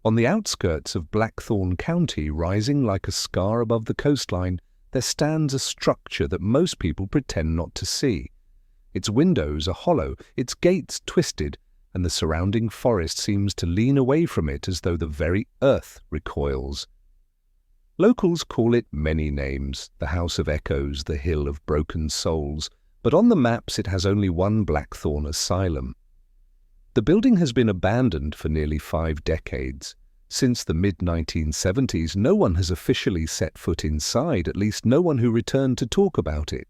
On the outskirts of Blackthorn County, rising like a scar above the coastline, there stands a structure that most people pretend not to see. Its windows are hollow, its gates twisted, and the surrounding forest seems to lean away from it as though the very earth recoils. Locals call it many names, the House of Echoes, the Hill of Broken Souls, but on the maps it has only one Blackthorn Asylum. The building has been abandoned for nearly 5 decades. Since the mid-1970s, no one has officially set foot inside, at least no one who returned to talk about it.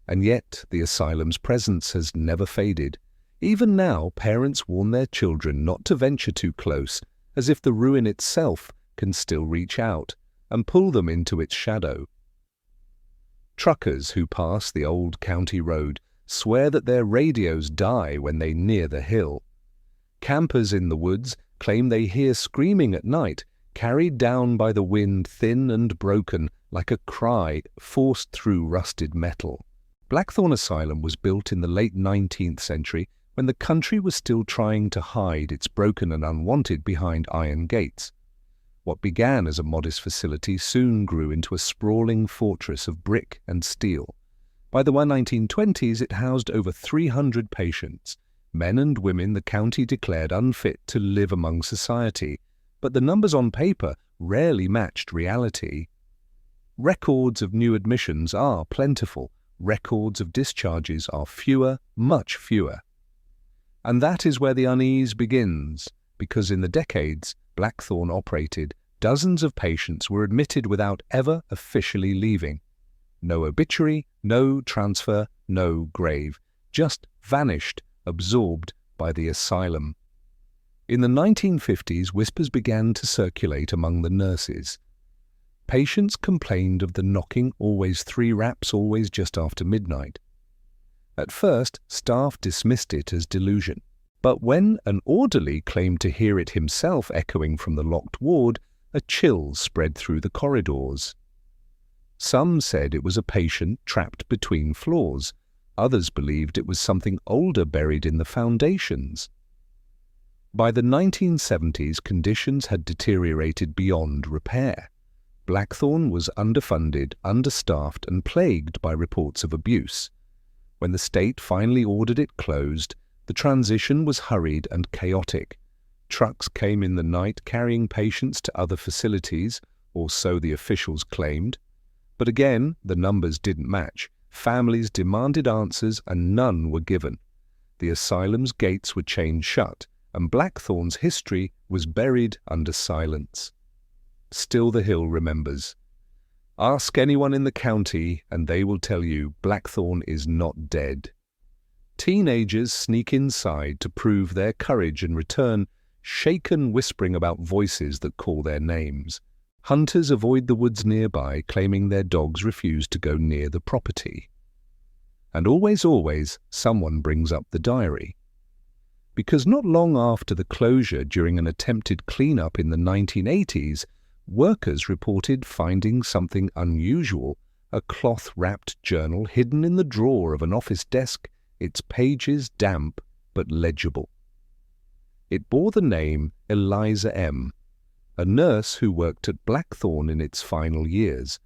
And yet, the asylum's presence has never faded. Even now, parents warn their children not to venture too close, as if the ruin itself can still reach out and pull them into its shadow. Truckers who pass the old county road swear that their radios die when they near the hill. Campers in the woods claim they hear screaming at night, carried down by the wind, thin and broken, like a cry forced through rusted metal. Blackthorn Asylum was built in the late 19th century when the country was still trying to hide its broken and unwanted behind iron gates. What began as a modest facility soon grew into a sprawling fortress of brick and steel. By the 1920s, it housed over 300 patients, men and women the county declared unfit to live among society, but the numbers on paper rarely matched reality. Records of new admissions are plentiful, records of discharges are fewer, much fewer. And that is where the unease begins, because in the decades Blackthorn operated, dozens of patients were admitted without ever officially leaving. No obituary, no transfer, no grave, just vanished, absorbed by the asylum. In the 1950s, whispers began to circulate among the nurses. Patients complained of the knocking, always 3 raps, always just after midnight. At first, staff dismissed it as delusion. But when an orderly claimed to hear it himself echoing from the locked ward, a chill spread through the corridors. Some said it was a patient trapped between floors. Others believed it was something older buried in the foundations. By the 1970s, conditions had deteriorated beyond repair. Blackthorn was underfunded, understaffed, and plagued by reports of abuse. When the state finally ordered it closed, the transition was hurried and chaotic. Trucks came in the night carrying patients to other facilities, or so the officials claimed. But again, the numbers didn't match. Families demanded answers and none were given. The asylum's gates were chained shut, and Blackthorn's history was buried under silence. Still the Hill remembers. Ask anyone in the county and they will tell you Blackthorn is not dead. Teenagers sneak inside to prove their courage and return, shaken whispering about voices that call their names. Hunters avoid the woods nearby, claiming their dogs refuse to go near the property. And always, someone brings up the diary. Because not long after the closure, during an attempted cleanup in the 1980s, workers reported finding something unusual, a cloth-wrapped journal hidden in the drawer of an office desk, its pages damp but legible. It bore the name Eliza M., a nurse who worked at Blackthorn in its final years.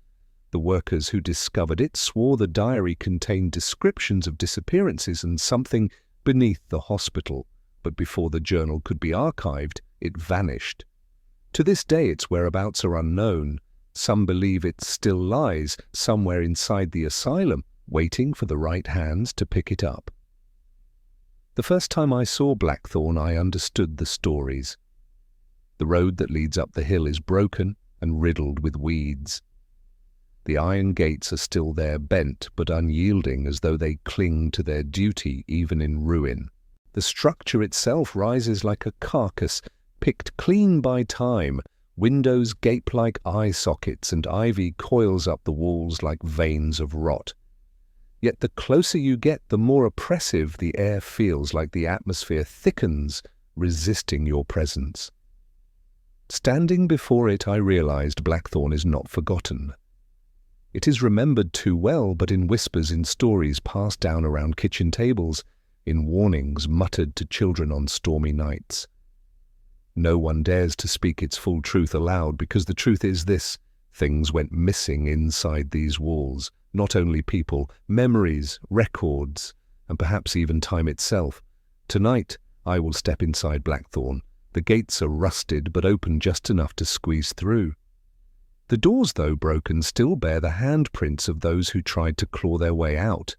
The workers who discovered it swore the diary contained descriptions of disappearances and something beneath the hospital, but before the journal could be archived, it vanished. To this day its whereabouts are unknown. Some believe it still lies somewhere inside the asylum, waiting for the right hands to pick it up. The first time I saw Blackthorn, I understood the stories. The road that leads up the hill is broken and riddled with weeds. The iron gates are still there, bent but unyielding, as though they cling to their duty even in ruin. The structure itself rises like a carcass, picked clean by time. Windows gape like eye sockets, and ivy coils up the walls like veins of rot. Yet the closer you get, the more oppressive the air feels, like the atmosphere thickens, resisting your presence. Standing before it, I realized Blackthorn is not forgotten. It is remembered too well, but in whispers, in stories passed down around kitchen tables, in warnings muttered to children on stormy nights. No one dares to speak its full truth aloud, because the truth is this: things went missing inside these walls. Not only people, memories, records, and perhaps even time itself. Tonight, I will step inside Blackthorn. The gates are rusted, but open just enough to squeeze through. The doors, though broken, still bear the handprints of those who tried to claw their way out.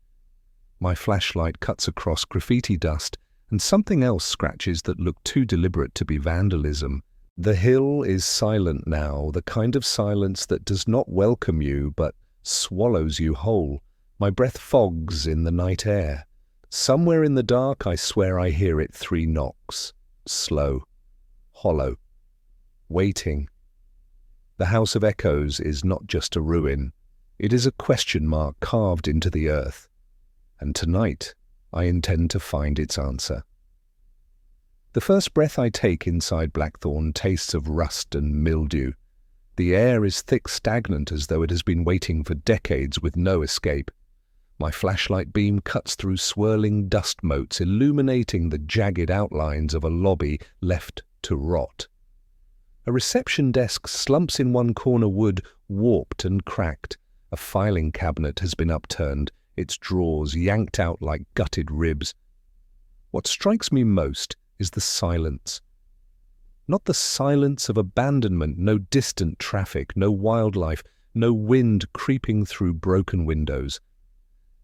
My flashlight cuts across graffiti dust, and something else scratches that look too deliberate to be vandalism. The hill is silent now, the kind of silence that does not welcome you, but swallows you whole. My breath fogs in the night air. Somewhere in the dark, I swear I hear it 3 knocks. Slow. Hollow. Waiting. The House of Echoes is not just a ruin. It is a question mark carved into the earth. And tonight, I intend to find its answer. The first breath I take inside Blackthorn tastes of rust and mildew. The air is thick, stagnant, as though it has been waiting for decades with no escape. My flashlight beam cuts through swirling dust motes, illuminating the jagged outlines of a lobby left to rot. A reception desk slumps in one corner, wood warped and cracked. A filing cabinet has been upturned, its drawers yanked out like gutted ribs. What strikes me most is the silence. Not the silence of abandonment, no distant traffic, no wildlife, no wind creeping through broken windows.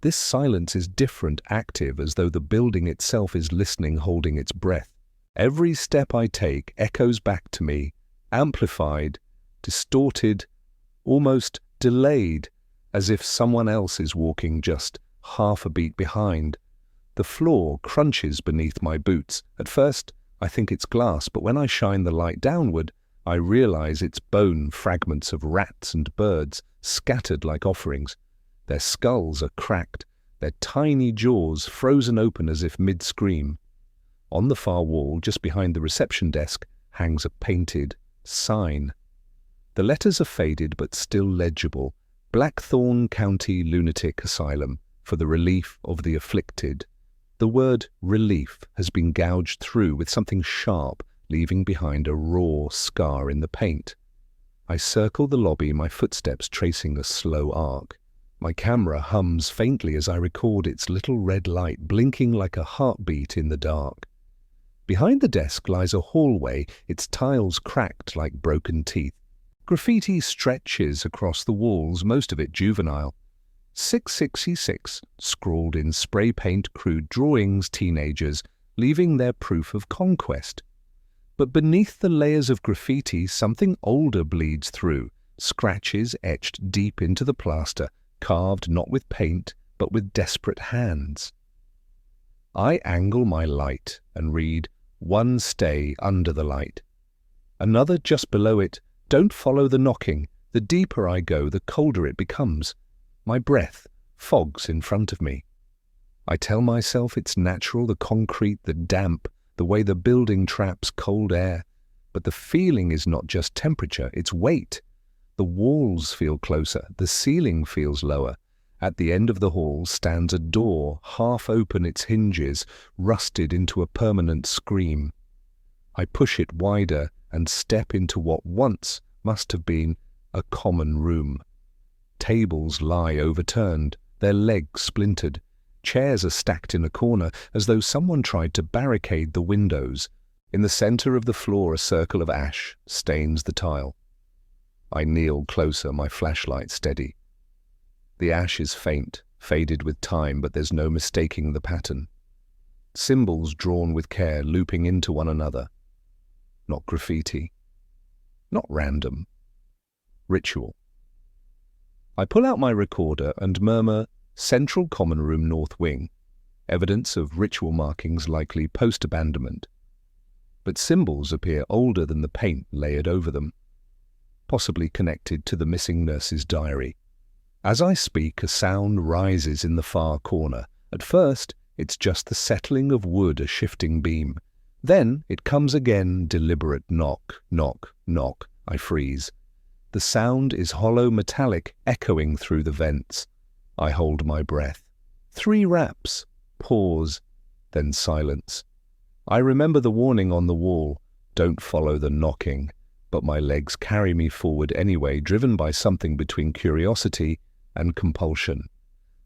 This silence is different, active, as though the building itself is listening, holding its breath. Every step I take echoes back to me, amplified, distorted, almost delayed, as if someone else is walking just half a beat behind. The floor crunches beneath my boots. At first, I think it's glass, but when I shine the light downward, I realize it's bone fragments of rats and birds, scattered like offerings. Their skulls are cracked, their tiny jaws frozen open as if mid-scream. On the far wall, just behind the reception desk, hangs a painted sign. The letters are faded but still legible. Blackthorn County Lunatic Asylum, for the relief of the afflicted. The word relief has been gouged through with something sharp, leaving behind a raw scar in the paint. I circle the lobby, my footsteps tracing a slow arc. My camera hums faintly as I record its little red light blinking like a heartbeat in the dark. Behind the desk lies a hallway, its tiles cracked like broken teeth. Graffiti stretches across the walls, most of it juvenile. 666, scrawled in spray paint crude drawings, teenagers, leaving their proof of conquest. But beneath the layers of graffiti, something older bleeds through, scratches etched deep into the plaster, carved not with paint, but with desperate hands. I angle my light and read, "One stay under the light." Another just below it, "Don't follow the knocking. The deeper I go, the colder it becomes." My breath fogs in front of me. I tell myself it's natural, the concrete, the damp, the way the building traps cold air. But the feeling is not just temperature, it's weight. The walls feel closer, the ceiling feels lower. At the end of the hall stands a door, half open its hinges, rusted into a permanent scream. I push it wider and step into what once must have been a common room. Tables lie overturned, their legs splintered. Chairs are stacked in a corner, as though someone tried to barricade the windows. In the center of the floor, a circle of ash stains the tile. I kneel closer, my flashlight steady. The ash is faint, faded with time, but there's no mistaking the pattern. Symbols drawn with care, looping into one another. Not graffiti. Not random. Ritual. I pull out my recorder and murmur, "Central Common Room North Wing." Evidence of ritual markings, likely post-abandonment. But symbols appear older than the paint layered over them, possibly connected to the missing nurse's diary. As I speak, a sound rises in the far corner. At first, it's just the settling of wood, a shifting beam. Then it comes again, deliberate knock, knock, knock. I freeze. The sound is hollow, metallic, echoing through the vents. I hold my breath. 3 raps. Pause. Then silence. I remember the warning on the wall. don't follow the knocking, but my legs carry me forward anyway, driven by something between curiosity and compulsion.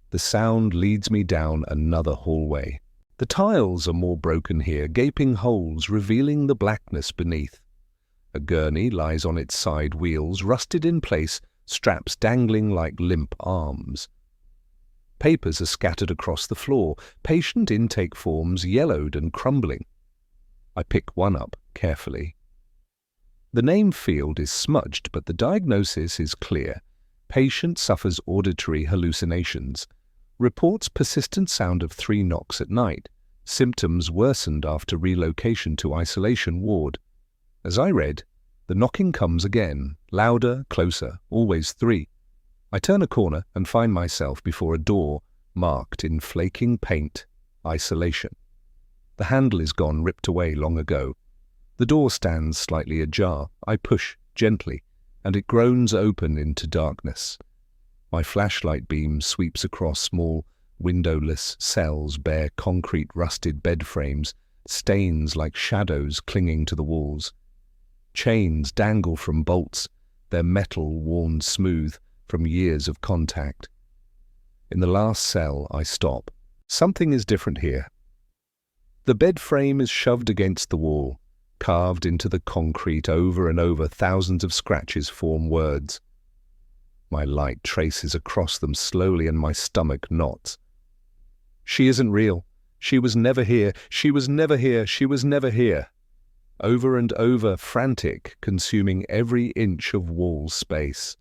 The sound leads me down another hallway. The tiles are more broken here, gaping holes revealing the blackness beneath. A gurney lies on its side wheels, rusted in place, straps dangling like limp arms. Papers are scattered across the floor, patient intake forms yellowed and crumbling. I pick one up carefully. The name field is smudged, but the diagnosis is clear. Patient suffers auditory hallucinations. Reports persistent sound of 3 knocks at night. Symptoms worsened after relocation to isolation ward. As I read, the knocking comes again, louder, closer, always 3. I turn a corner and find myself before a door marked in flaking paint, isolation. The handle is gone, ripped away long ago. The door stands slightly ajar. I push gently, and it groans open into darkness. My flashlight beam sweeps across small, windowless cells, bare concrete rusted bed frames, stains like shadows clinging to the walls. Chains dangle from bolts, their metal worn smooth from years of contact. In the last cell, I stop. Something is different here. The bed frame is shoved against the wall. Carved into the concrete over and over, thousands of scratches form words. My light traces across them slowly and my stomach knots. She isn't real. She was never here. She was never here. She was never here. Over and over, frantic, consuming every inch of wall space.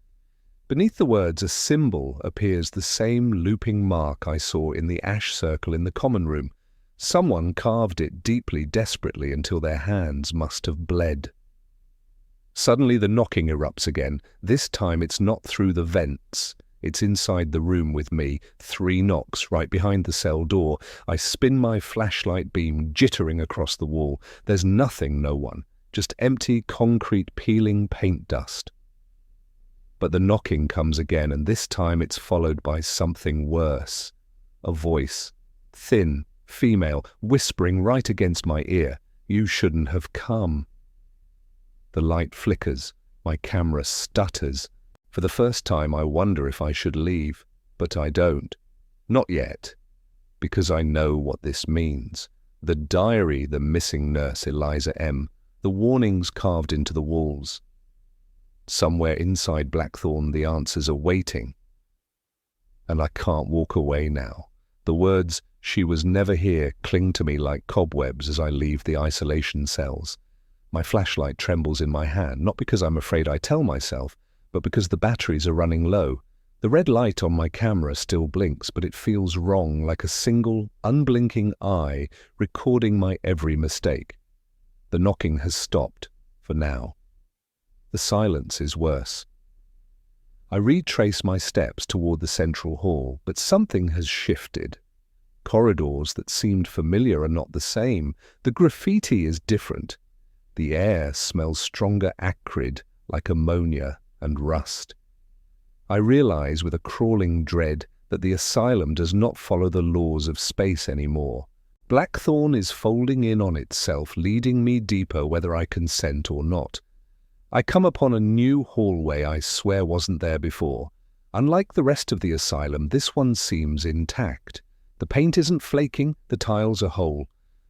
Beneath the words, a symbol appears, the same looping mark I saw in the ash circle in the common room. Someone carved it deeply, desperately, until their hands must have bled. Suddenly the knocking erupts again. This time it's not through the vents. It's inside the room with me. 3 knocks right behind the cell door. I spin my flashlight beam, jittering across the wall. There's nothing, no one. Just empty concrete peeling paint dust. But the knocking comes again, and this time it's followed by something worse. A voice, thin, female, whispering right against my ear. You shouldn't have come. The light flickers. My camera stutters. For the first time I wonder if I should leave, but I don't. Not yet. Because I know what this means. The diary, the missing Nurse Eliza M., the warnings carved into the walls. Somewhere inside Blackthorn the answers are waiting. And I can't walk away now. The words, "She was never here," cling to me like cobwebs as I leave the isolation cells. My flashlight trembles in my hand, not because I'm afraid I tell myself, but because the batteries are running low. The red light on my camera still blinks, but it feels wrong, like a single, unblinking eye recording my every mistake. The knocking has stopped, for now. The silence is worse. I retrace my steps toward the central hall, but something has shifted. Corridors that seemed familiar are not the same. The graffiti is different. The air smells stronger, acrid, like ammonia and rust. I realize with a crawling dread that the asylum does not follow the laws of space anymore. Blackthorn is folding in on itself, leading me deeper whether I consent or not. I come upon a new hallway I swear wasn't there before. Unlike the rest of the asylum, this one seems intact. The paint isn't flaking, the tiles are whole.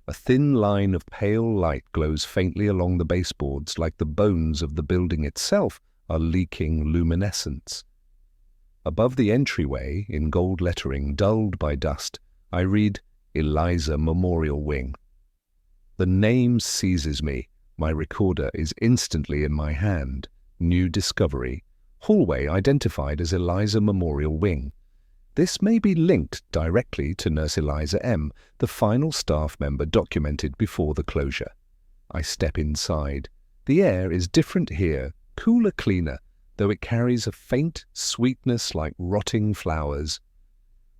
A thin line of pale light glows faintly along the baseboards, like the bones of the building itself are leaking luminescence. Above the entryway, in gold lettering dulled by dust, I read Eliza Memorial Wing. The name seizes me. My recorder is instantly in my hand. New discovery. Hallway identified as Eliza Memorial Wing. This may be linked directly to Nurse Eliza M., the final staff member documented before the closure. I step inside. The air is different here, cooler, cleaner, though it carries a faint sweetness like rotting flowers.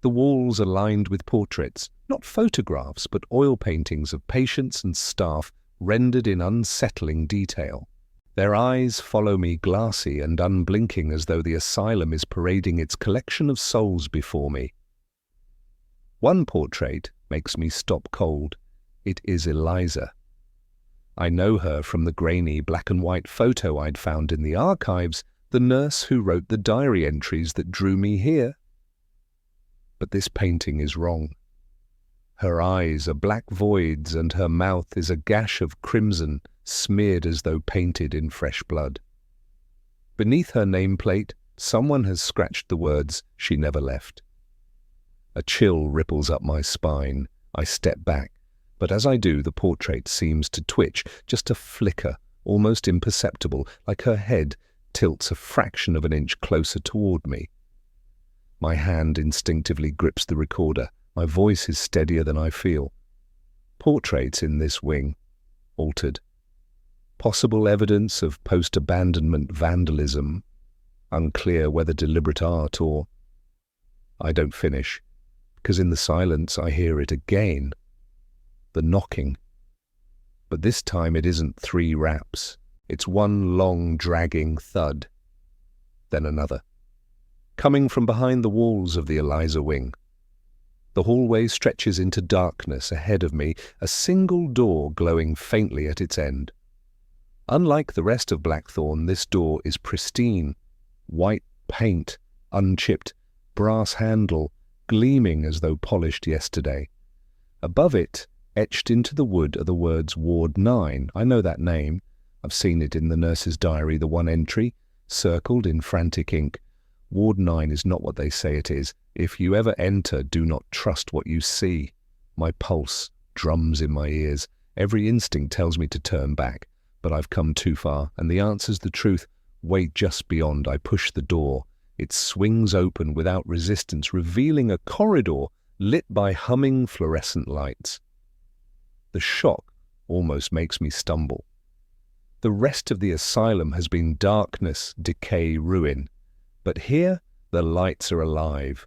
The walls are lined with portraits, not photographs, but oil paintings of patients and staff rendered in unsettling detail. Their eyes follow me, glassy and unblinking, as though the asylum is parading its collection of souls before me. One portrait makes me stop cold. It is Eliza. I know her from the grainy black-and-white photo I'd found in the archives, the nurse who wrote the diary entries that drew me here. But this painting is wrong. Her eyes are black voids and her mouth is a gash of crimson, smeared as though painted in fresh blood. Beneath her nameplate, someone has scratched the words, "She never left." A chill ripples up my spine. I step back, but as I do, the portrait seems to twitch, just a flicker, almost imperceptible, like her head tilts a fraction of an inch closer toward me. My hand instinctively grips the recorder. My voice is steadier than I feel. Portraits in this wing, altered. Possible evidence of post-abandonment vandalism, unclear whether deliberate art or... I don't finish, because in the silence I hear it again. The knocking. But this time it isn't 3 raps. It's one long, dragging thud. Then another. Coming from behind the walls of the Eliza wing. The hallway stretches into darkness ahead of me, a single door glowing faintly at its end. Unlike the rest of Blackthorn, this door is pristine. White paint, unchipped, brass handle, gleaming as though polished yesterday. Above it, etched into the wood, are the words Ward 9. I know that name. I've seen it in the nurse's diary, the one entry, circled in frantic ink. Ward 9 is not what they say it is. If you ever enter, do not trust what you see. My pulse drums in my ears. Every instinct tells me to turn back. But I've come too far, and the answer's the truth. Wait just beyond. I push the door. It swings open without resistance, revealing a corridor lit by humming fluorescent lights. The shock almost makes me stumble. The rest of the asylum has been darkness, decay, ruin. But here, the lights are alive.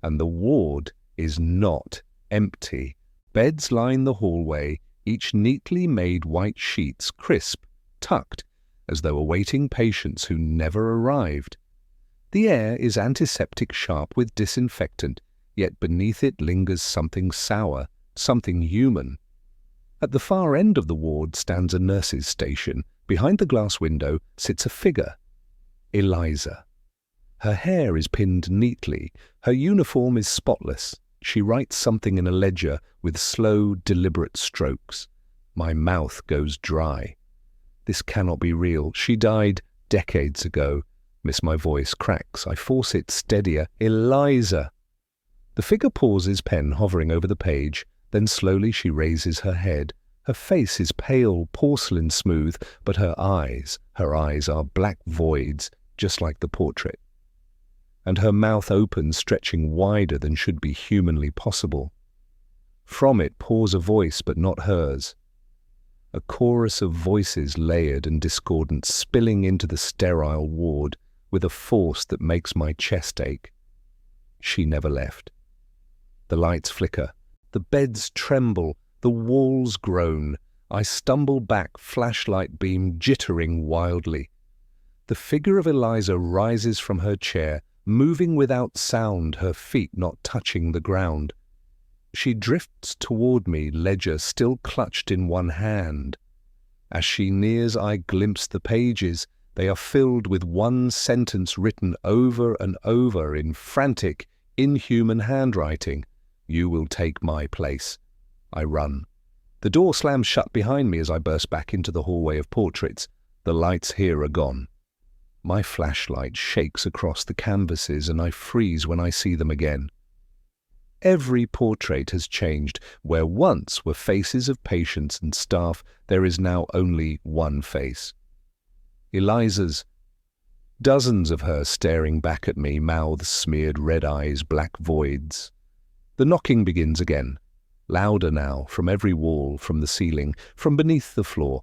And the ward is not empty. Beds line the hallway, each neatly made white sheets, crisp, tucked, as though awaiting patients who never arrived. The air is antiseptic sharp with disinfectant, yet beneath it lingers something sour, something human. At the far end of the ward stands a nurse's station. Behind the glass window sits a figure. Eliza. Her hair is pinned neatly. Her uniform is spotless. She writes something in a ledger with slow, deliberate strokes. My mouth goes dry. This cannot be real. She died decades ago. Miss, my voice cracks. I force it steadier. Eliza. The figure pauses, pen hovering over the page. Then slowly she raises her head. Her face is pale, porcelain smooth, but her eyes are black voids, just like the portrait. And her mouth opens, stretching wider than should be humanly possible. From it pours a voice, but not hers. A chorus of voices, layered and discordant, spilling into the sterile ward with a force that makes my chest ache. She never left. The lights flicker. The beds tremble. The walls groan. I stumble back, flashlight beam jittering wildly. The figure of Eliza rises from her chair, moving without sound, her feet not touching the ground. She drifts toward me, ledger still clutched in one hand. As she nears, I glimpse the pages. They are filled with one sentence written over and over in frantic, inhuman handwriting. You will take my place. I run. The door slams shut behind me as I burst back into the hallway of portraits. The lights here are gone. My flashlight shakes across the canvases and I freeze when I see them again. Every portrait has changed. Where once were faces of patients and staff, there is now only one face. Eliza's. Dozens of her staring back at me, mouths smeared, red eyes, black voids. The knocking begins again. Louder now, from every wall, from the ceiling, from beneath the floor.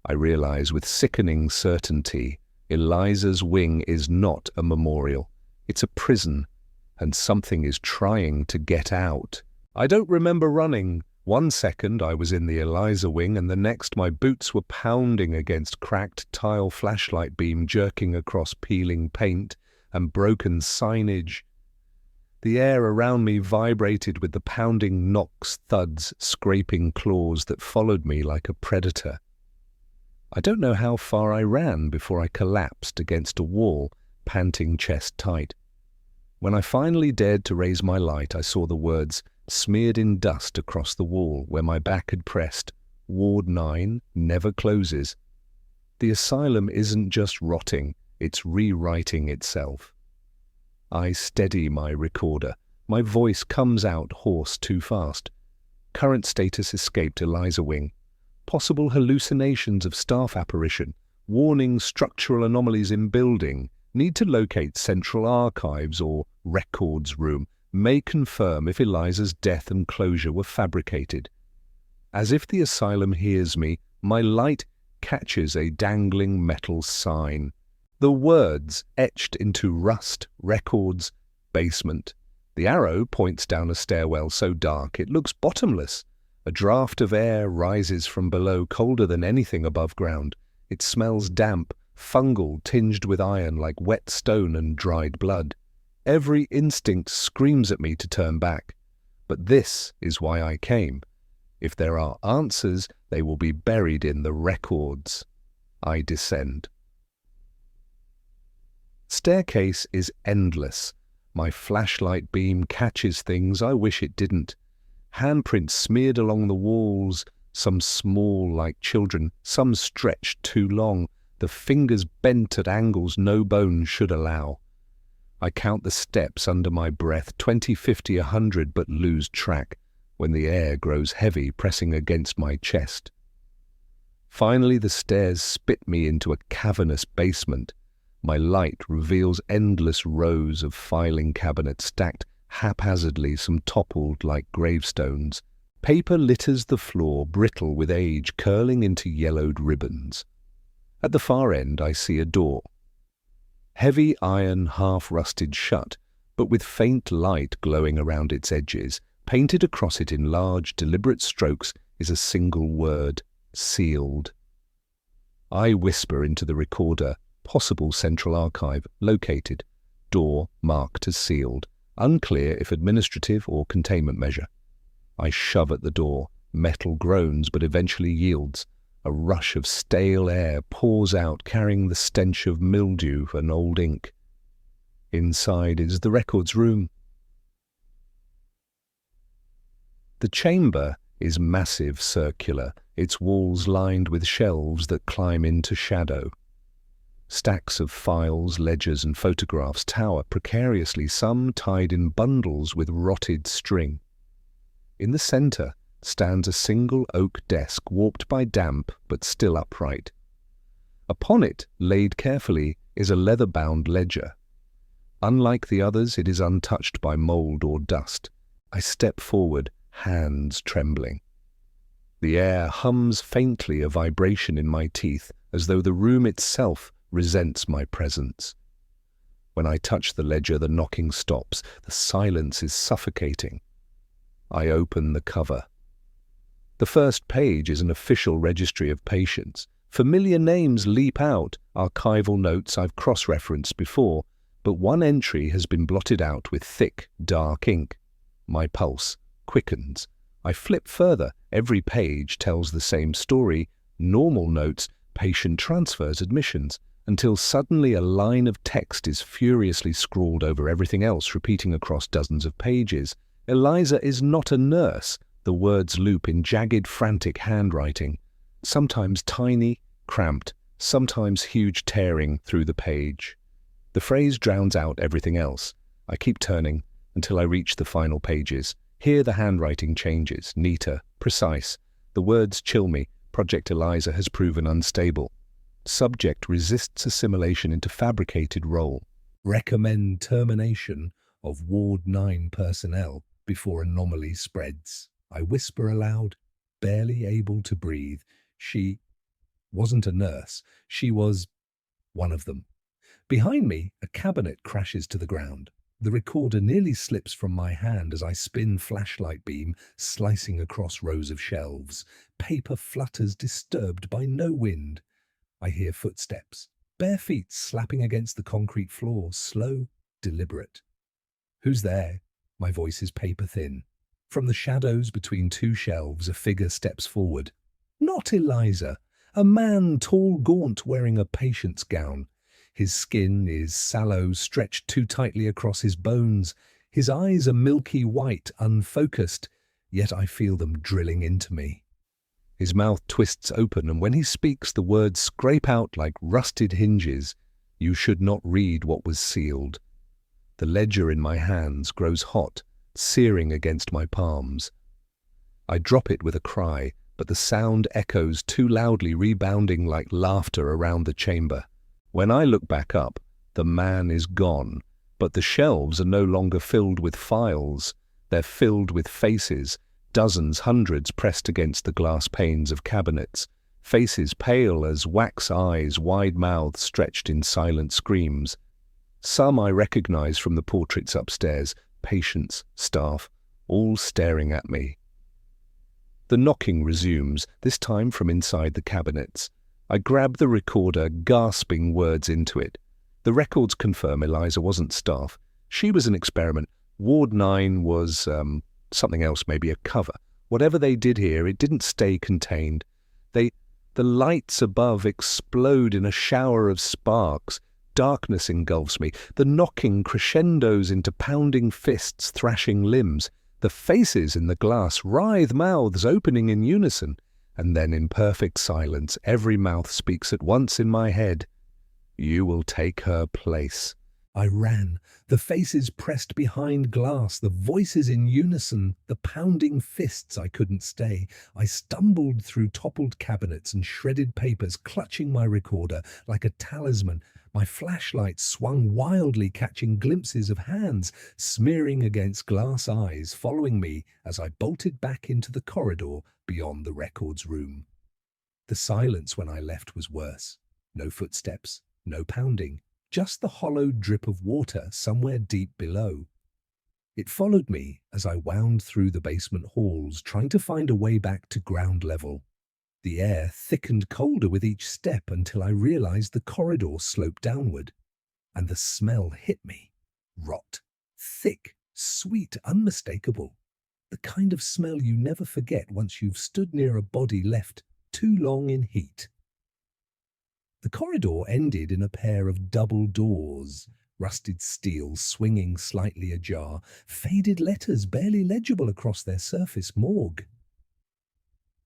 I realize with sickening certainty, Eliza's wing is not a memorial. It's a prison, and something is trying to get out. I don't remember running. One second I was in the Eliza wing, and the next my boots were pounding against cracked tile flashlight beam, jerking across peeling paint and broken signage. The air around me vibrated with the pounding knocks, thuds, scraping claws that followed me like a predator. I don't know how far I ran before I collapsed against a wall, panting chest tight. When I finally dared to raise my light, I saw the words smeared in dust across the wall where my back had pressed. Ward 9 never closes. The asylum isn't just rotting, it's rewriting itself. I steady my recorder. My voice comes out hoarse too fast. Current status escaped Eliza Wing. Possible hallucinations of staff apparition. Warning structural anomalies in building. Need to locate central archives or records room. May confirm if Eliza's death and closure were fabricated. As if the asylum hears me, my light catches a dangling metal sign. The words etched into rust, records, basement. The arrow points down a stairwell so dark it looks bottomless. A draught of air rises from below, colder than anything above ground. It smells damp, fungal, tinged with iron like wet stone and dried blood. Every instinct screams at me to turn back. But this is why I came. If there are answers, they will be buried in the records. I descend. Staircase is endless. My flashlight beam catches things I wish it didn't. Handprints smeared along the walls, some small like children, some stretched too long, the fingers bent at angles no bone should allow. I count the steps under my breath, 20, 50, 100, but lose track when the air grows heavy, pressing against my chest. Finally, the stairs spit me into a cavernous basement. My light reveals endless rows of filing cabinets stacked haphazardly, some toppled like gravestones. Paper litters the floor, brittle with age, curling into yellowed ribbons. At the far end, I see a door. Heavy iron, half-rusted shut, but with faint light glowing around its edges. Painted across it in large, deliberate strokes is a single word, sealed. I whisper into the recorder, possible central archive, located. Door marked as sealed. Unclear if administrative or containment measure. I shove at the door. Metal groans but eventually yields. A rush of stale air pours out, carrying the stench of mildew and old ink. Inside is the records room. The chamber is massive, circular, its walls lined with shelves that climb into shadow. Stacks of files, ledgers and photographs tower precariously, some tied in bundles with rotted string. In the center stands a single oak desk, warped by damp but still upright. Upon it, laid carefully, is a leather-bound ledger. Unlike the others, it is untouched by mold or dust. I step forward, hands trembling. The air hums faintly, a vibration in my teeth, as though the room itself resents my presence. When I touch the ledger, the knocking stops. The silence is suffocating. I open the cover. The first page is an official registry of patients. Familiar names leap out, archival notes I've cross-referenced before, but one entry has been blotted out with thick, dark ink. My pulse quickens. I flip further. Every page tells the same story. Normal notes, patient transfers, admissions, until suddenly a line of text is furiously scrawled over everything else, repeating across dozens of pages. Eliza is not a nurse. The words loop in jagged, frantic handwriting, sometimes tiny, cramped, sometimes huge, tearing through the page. The phrase drowns out everything else. I keep turning until I reach the final pages. Here the handwriting changes, neater, precise. The words chill me. Project Eliza has proven unstable. Subject resists assimilation into fabricated role. Recommend termination of Ward 9 personnel before anomaly spreads. I whisper aloud, barely able to breathe. She wasn't a nurse. She was one of them. Behind me, a cabinet crashes to the ground. The recorder nearly slips from my hand as I spin flashlight beam, slicing across rows of shelves. Paper flutters, disturbed by no wind. I hear footsteps, bare feet slapping against the concrete floor, slow, deliberate. Who's there? My voice is paper thin. From the shadows between two shelves, a figure steps forward. Not Eliza. A man, tall, gaunt, wearing a patient's gown. His skin is sallow, stretched too tightly across his bones. His eyes are milky white, unfocused, yet I feel them drilling into me. His mouth twists open, and when he speaks, the words scrape out like rusted hinges. You should not read what was sealed. The ledger in my hands grows hot, searing against my palms. I drop it with a cry, but the sound echoes too loudly, rebounding like laughter around the chamber. When I look back up, the man is gone, but the shelves are no longer filled with files. They're filled with faces, dozens, hundreds pressed against the glass panes of cabinets. Faces pale as wax eyes, wide mouths stretched in silent screams. Some I recognize from the portraits upstairs, patients, staff, all staring at me. The knocking resumes, this time from inside the cabinets. I grab the recorder, gasping words into it. The records confirm Eliza wasn't staff. She was an experiment. Ward 9 was, something else, maybe a cover. Whatever they did here, it didn't stay contained. The lights above explode in a shower of sparks. Darkness engulfs me. The knocking crescendos into pounding fists, thrashing limbs. The faces in the glass writhe, mouths opening in unison. And then in perfect silence, every mouth speaks at once in my head. You will take her place. I ran, the faces pressed behind glass, the voices in unison, the pounding fists. I couldn't stay. I stumbled through toppled cabinets and shredded papers, clutching my recorder like a talisman. My flashlight swung wildly, catching glimpses of hands smearing against glass eyes, following me as I bolted back into the corridor beyond the records room. The silence when I left was worse. No footsteps, no pounding. Just the hollow drip of water somewhere deep below. It followed me as I wound through the basement halls, trying to find a way back to ground level. The air thickened colder with each step until I realized the corridor sloped downward, and the smell hit me. Rot. Thick, sweet, unmistakable. The kind of smell you never forget once you've stood near a body left too long in heat. The corridor ended in a pair of double doors, rusted steel swinging slightly ajar, faded letters barely legible across their surface. Morgue.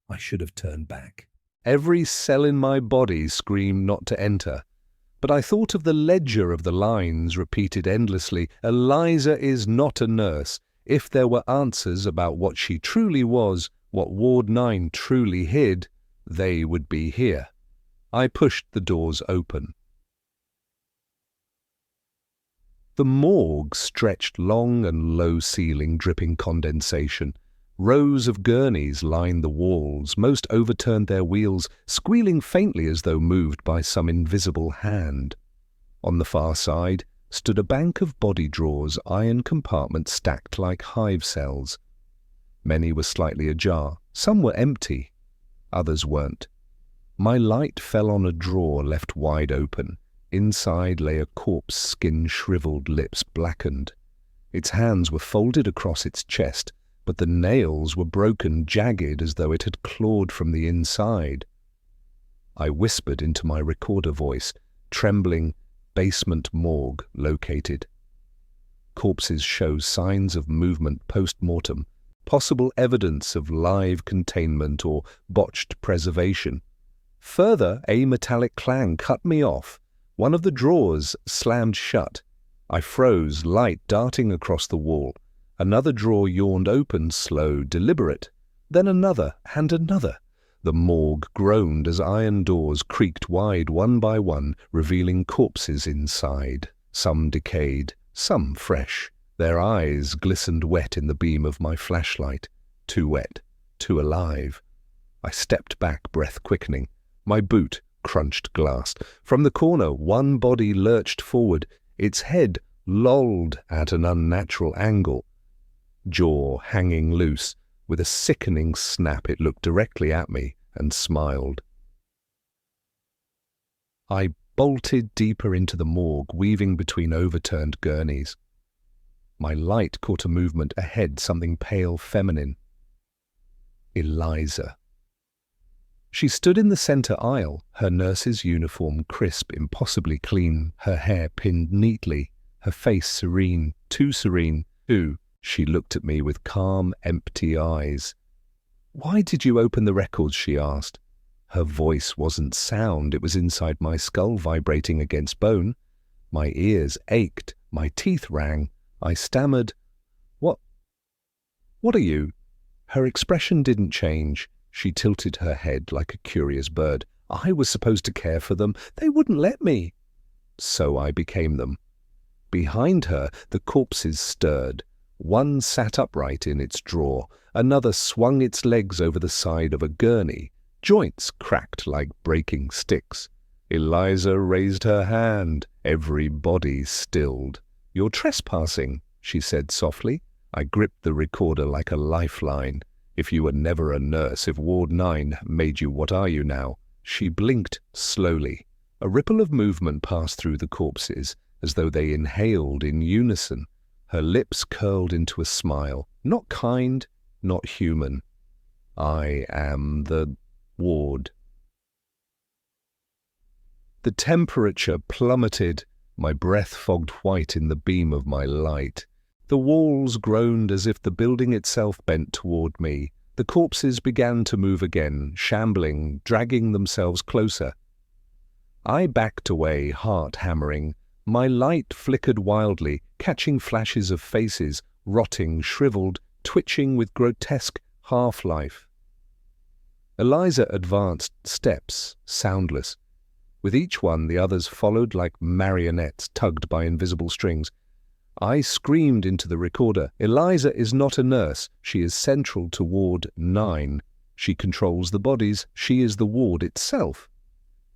I should have turned back. Every cell in my body screamed not to enter. But I thought of the ledger of the lines repeated endlessly. Eliza is not a nurse. If there were answers about what she truly was, what Ward 9 truly hid, they would be here. I pushed the doors open. The morgue stretched long and low-ceiling, dripping condensation. Rows of gurneys lined the walls, most overturned their wheels, squealing faintly as though moved by some invisible hand. On the far side stood a bank of body drawers, iron compartments stacked like hive cells. Many were slightly ajar, some were empty, others weren't. My light fell on a drawer left wide open. Inside lay a corpse, skin shriveled, lips blackened. Its hands were folded across its chest, but the nails were broken, jagged, as though it had clawed from the inside. I whispered into my recorder voice, trembling, basement morgue located. Corpses show signs of movement post-mortem, possible evidence of live containment or botched preservation. Further, a metallic clang cut me off. One of the drawers slammed shut. I froze, light darting across the wall. Another drawer yawned open, slow, deliberate. Then another, and another. The morgue groaned as iron doors creaked wide one by one, revealing corpses inside. Some decayed, some fresh. Their eyes glistened wet in the beam of my flashlight. Too wet, too alive. I stepped back, breath quickening. My boot crunched glass. From the corner, one body lurched forward, its head lolled at an unnatural angle. Jaw hanging loose. With a sickening snap, it looked directly at me and smiled. I bolted deeper into the morgue, weaving between overturned gurneys. My light caught a movement ahead, something pale feminine. Eliza. She stood in the center aisle, her nurse's uniform crisp, impossibly clean, her hair pinned neatly, her face serene, too serene, too. She looked at me with calm, empty eyes. "Why did you open the records?" she asked. Her voice wasn't sound, it was inside my skull vibrating against bone. My ears ached, my teeth rang. I stammered, What are you?" Her expression didn't change. She tilted her head like a curious bird. "I was supposed to care for them. They wouldn't let me." So I became them. Behind her, the corpses stirred. One sat upright in its drawer. Another swung its legs over the side of a gurney. Joints cracked like breaking sticks. Eliza raised her hand. Every body stilled. "You're trespassing," she said softly. I gripped the recorder like a lifeline. "If you were never a nurse, if Ward 9 made you, what are you now?" She blinked slowly. A ripple of movement passed through the corpses, as though they inhaled in unison. Her lips curled into a smile, not kind, not human. "I am the Ward." The temperature plummeted. My breath fogged white in the beam of my light. The walls groaned as if the building itself bent toward me. The corpses began to move again, shambling, dragging themselves closer. I backed away, heart hammering. My light flickered wildly, catching flashes of faces, rotting, shriveled, twitching with grotesque half-life. Eliza advanced steps, soundless. With each one, the others followed like marionettes tugged by invisible strings. I screamed into the recorder, "Eliza is not a nurse. She is central to Ward 9. She controls the bodies. She is the ward itself.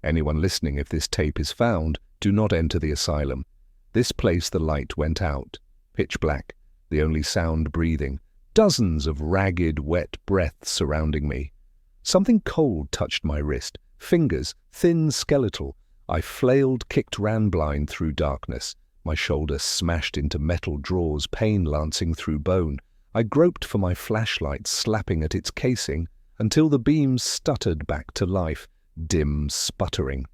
Anyone listening, if this tape is found, do not enter the asylum." This place the light went out. Pitch black, the only sound breathing. Dozens of ragged, wet breaths surrounding me. Something cold touched my wrist. Fingers, thin, skeletal. I flailed, kicked, ran blind through darkness. My shoulder smashed into metal drawers, pain lancing through bone. I groped for my flashlight, slapping at its casing, until the beams stuttered back to life, dim, sputtering.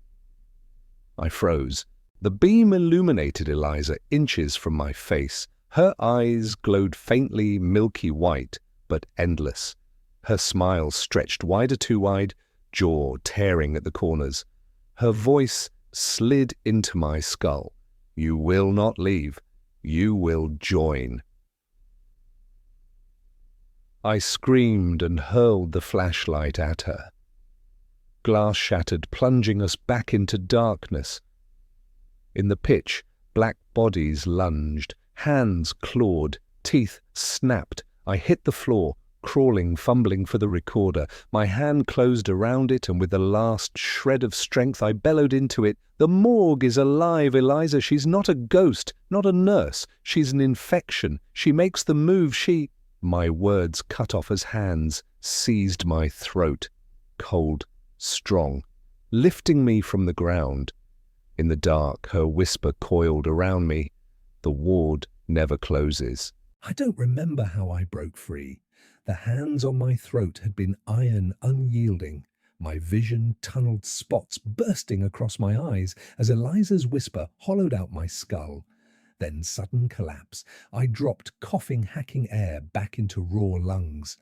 I froze. The beam illuminated Eliza inches from my face. Her eyes glowed faintly milky white, but endless. Her smile stretched wider, too wide, jaw tearing at the corners. Her voice slid into my skull. "You will not leave. You will join." I screamed and hurled the flashlight at her. Glass shattered, plunging us back into darkness. In the pitch, black bodies lunged, hands clawed, teeth snapped. I hit the floor, crawling, fumbling for the recorder. My hand closed around it, and with the last shred of strength I bellowed into it, "The morgue is alive, Eliza. She's not a ghost, not a nurse. She's an infection. She makes the move. She—" My words cut off as hands seized my throat, cold, strong, lifting me from the ground. In the dark, her whisper coiled around me. "The ward never closes." I don't remember how I broke free. The hands on my throat had been iron unyielding, my vision tunneled, spots bursting across my eyes as Eliza's whisper hollowed out my skull. Then sudden collapse. I dropped, coughing, hacking air back into raw lungs.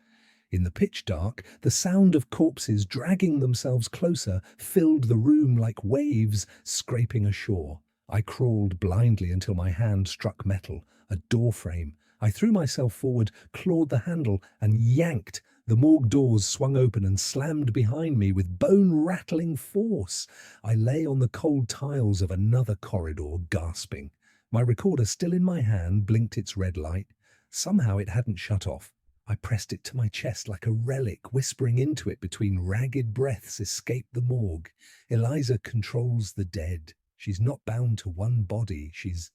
In the pitch dark, the sound of corpses dragging themselves closer filled the room like waves scraping ashore. I crawled blindly until my hand struck metal, a door frame. I threw myself forward, clawed the handle, and yanked. The morgue doors swung open and slammed behind me with bone-rattling force. I lay on the cold tiles of another corridor, gasping. My recorder, still in my hand, blinked its red light. Somehow it hadn't shut off. I pressed it to my chest like a relic, whispering into it between ragged breaths, "Escape the morgue. Eliza controls the dead. She's not bound to one body. She's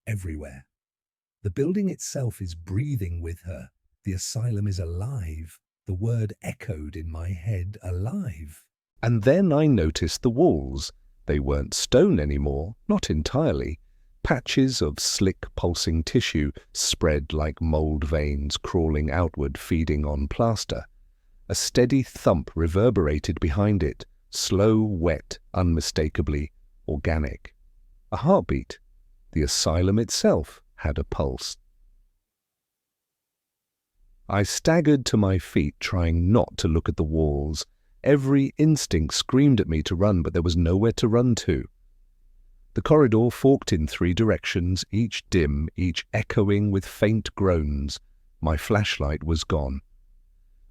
everywhere. The building itself is breathing with her. The asylum is alive." The word echoed in my head, alive. And then I noticed the walls. They weren't stone anymore, not entirely. Patches of slick, pulsing tissue spread like mold veins crawling outward, feeding on plaster. A steady thump reverberated behind it, slow, wet, unmistakably organic. A heartbeat. The asylum itself had a pulse. I staggered to my feet, trying not to look at the walls. Every instinct screamed at me to run, but there was nowhere to run to. The corridor forked in 3 directions, each dim, each echoing with faint groans. My flashlight was gone.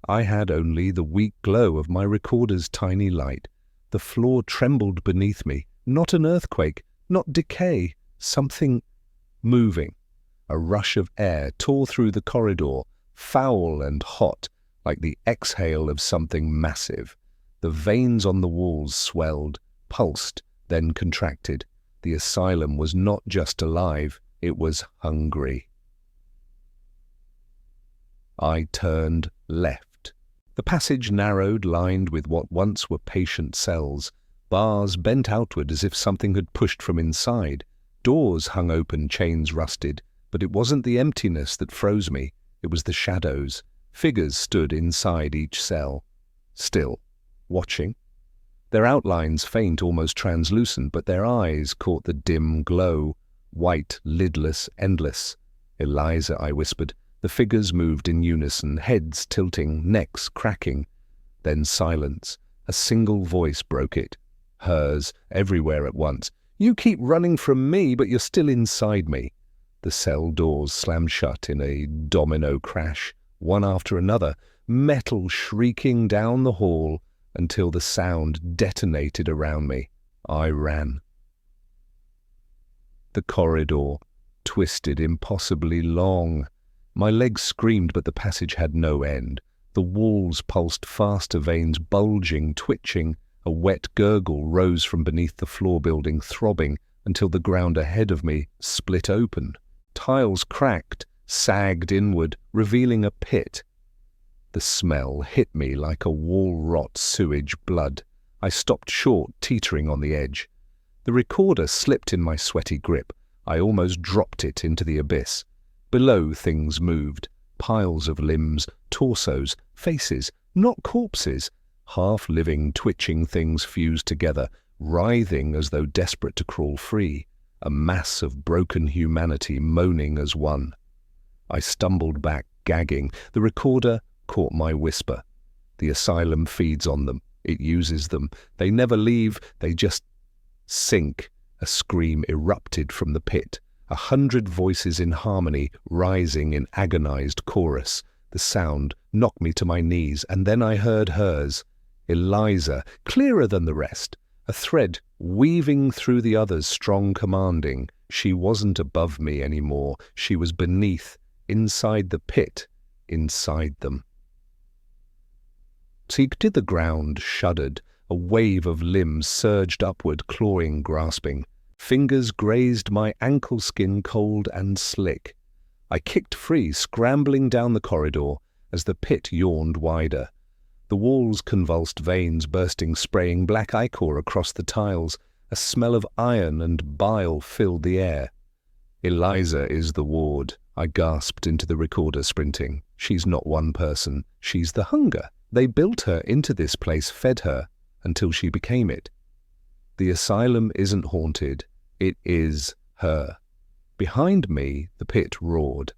I had only the weak glow of my recorder's tiny light. The floor trembled beneath me. Not an earthquake, not decay, something moving. A rush of air tore through the corridor, foul and hot, like the exhale of something massive. The veins on the walls swelled, pulsed, then contracted. The asylum was not just alive, it was hungry. I turned left. The passage narrowed, lined with what once were patient cells. Bars bent outward as if something had pushed from inside. Doors hung open, chains rusted. But it wasn't the emptiness that froze me. It was the shadows. Figures stood inside each cell. Still, watching. Their outlines faint, almost translucent, but their eyes caught the dim glow. White, lidless, endless. "Eliza," I whispered. The figures moved in unison, heads tilting, necks cracking. Then silence. A single voice broke it. Hers, everywhere at once. "You keep running from me, but you're still inside me." The cell doors slammed shut in a domino crash, one after another, metal shrieking down the hall until the sound detonated around me. I ran. The corridor, twisted, impossibly long. My legs screamed, but the passage had no end. The walls pulsed faster, veins bulging, twitching. A wet gurgle rose from beneath the floor building, throbbing, until the ground ahead of me split open. Tiles cracked, sagged inward, revealing a pit. The smell hit me like a wall-rot sewage blood. I stopped short, teetering on the edge. The recorder slipped in my sweaty grip. I almost dropped it into the abyss. Below, things moved. Piles of limbs, torsos, faces, not corpses. Half-living, twitching things fused together, writhing as though desperate to crawl free. A mass of broken humanity moaning as one. I stumbled back, gagging. The recorder caught my whisper. The asylum feeds on them. It uses them. They never leave. They just sink. A scream erupted from the pit. 100 voices in harmony, rising in agonized chorus. The sound knocked me to my knees, and then I heard hers. Eliza, clearer than the rest. A thread weaving through the others, strong, commanding. She wasn't above me anymore. She was beneath, inside the pit, inside them. Seek to the ground, shuddered. A wave of limbs surged upward, clawing, grasping. Fingers grazed my ankle skin, cold and slick. I kicked free, scrambling down the corridor as the pit yawned wider. The walls convulsed, veins bursting, spraying black ichor across the tiles. A smell of iron and bile filled the air. "Eliza is the ward," I gasped into the recorder, sprinting. "She's not one person. She's the hunger. They built her into this place, fed her, until she became it. The asylum isn't haunted. It is her." Behind me, the pit roared.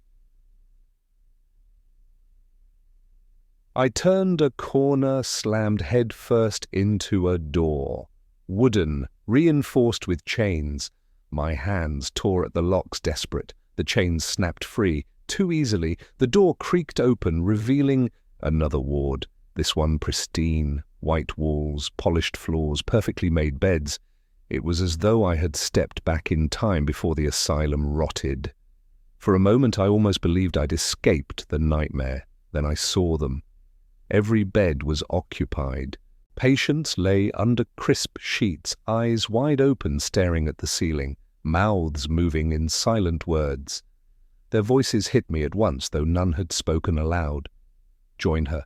I turned a corner, slammed headfirst into a door. Wooden, reinforced with chains. My hands tore at the locks, desperate. The chains snapped free, too easily. The door creaked open, revealing another ward. This one pristine, white walls, polished floors, perfectly made beds. It was as though I had stepped back in time before the asylum rotted. For a moment I almost believed I'd escaped the nightmare. Then I saw them. Every bed was occupied. Patients lay under crisp sheets, eyes wide open, staring at the ceiling, mouths moving in silent words. Their voices hit me at once, though none had spoken aloud. "Join her.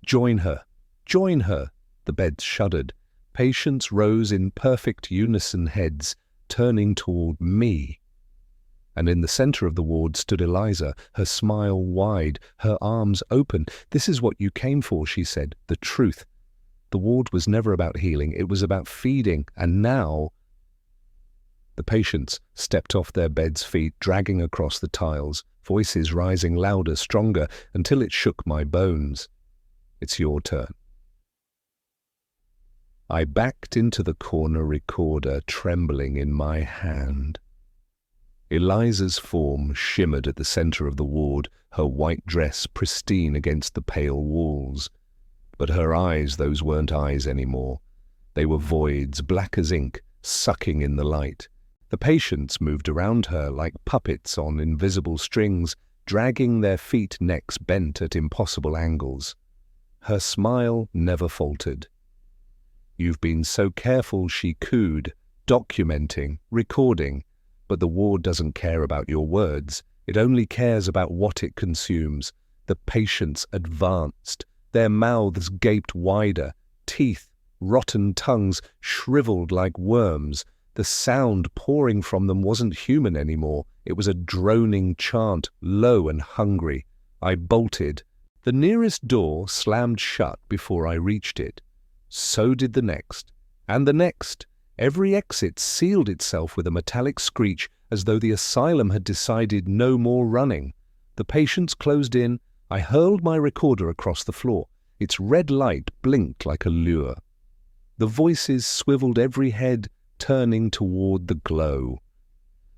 Join her. Join her." The beds shuddered. Patients rose in perfect unison, heads turning toward me. And in the center of the ward stood Eliza, her smile wide, her arms open. "This is what you came for," she said, "the truth." The ward was never about healing, it was about feeding, and now... The patients stepped off their beds' feet, dragging across the tiles, voices rising louder, stronger, until it shook my bones. "It's your turn." I backed into the corner recorder, trembling in my hand. Eliza's form shimmered at the center of the ward, her white dress pristine against the pale walls. But her eyes, those weren't eyes anymore. They were voids, black as ink, sucking in the light. The patients moved around her like puppets on invisible strings, dragging their feet, necks bent at impossible angles. Her smile never faltered. "You've been so careful," she cooed, "documenting, recording. But the ward doesn't care about your words. It only cares about what it consumes." The patients advanced. Their mouths gaped wider, teeth, rotten tongues, shriveled like worms. The sound pouring from them wasn't human anymore. It was a droning chant, low and hungry. I bolted. The nearest door slammed shut before I reached it. So did the next, and the next. Every exit sealed itself with a metallic screech, as though the asylum had decided no more running. The patients closed in. I hurled my recorder across the floor. Its red light blinked like a lure. The voices swiveled every head, turning toward the glow.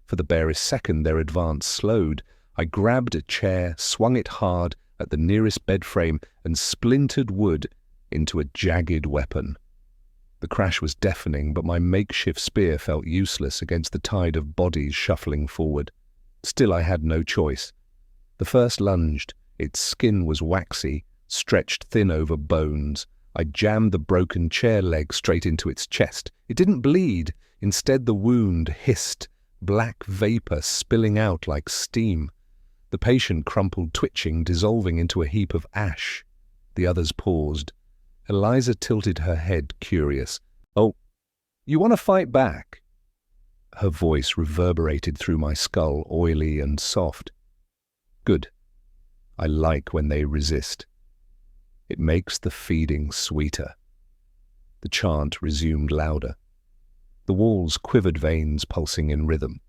For the barest second their advance slowed. I grabbed a chair, swung it hard at the nearest bed frame, and splintered wood into a jagged weapon. The crash was deafening, but my makeshift spear felt useless against the tide of bodies shuffling forward. Still, I had no choice. The first lunged. Its skin was waxy, stretched thin over bones. I jammed the broken chair leg straight into its chest. It didn't bleed. Instead, the wound hissed, black vapor spilling out like steam. The patient crumpled, twitching, dissolving into a heap of ash. The others paused. Eliza tilted her head, curious. "Oh, you want to fight back?" Her voice reverberated through my skull, oily and soft. "Good. I like when they resist. It makes the feeding sweeter." The chant resumed louder. The walls quivered, veins pulsing in rhythm.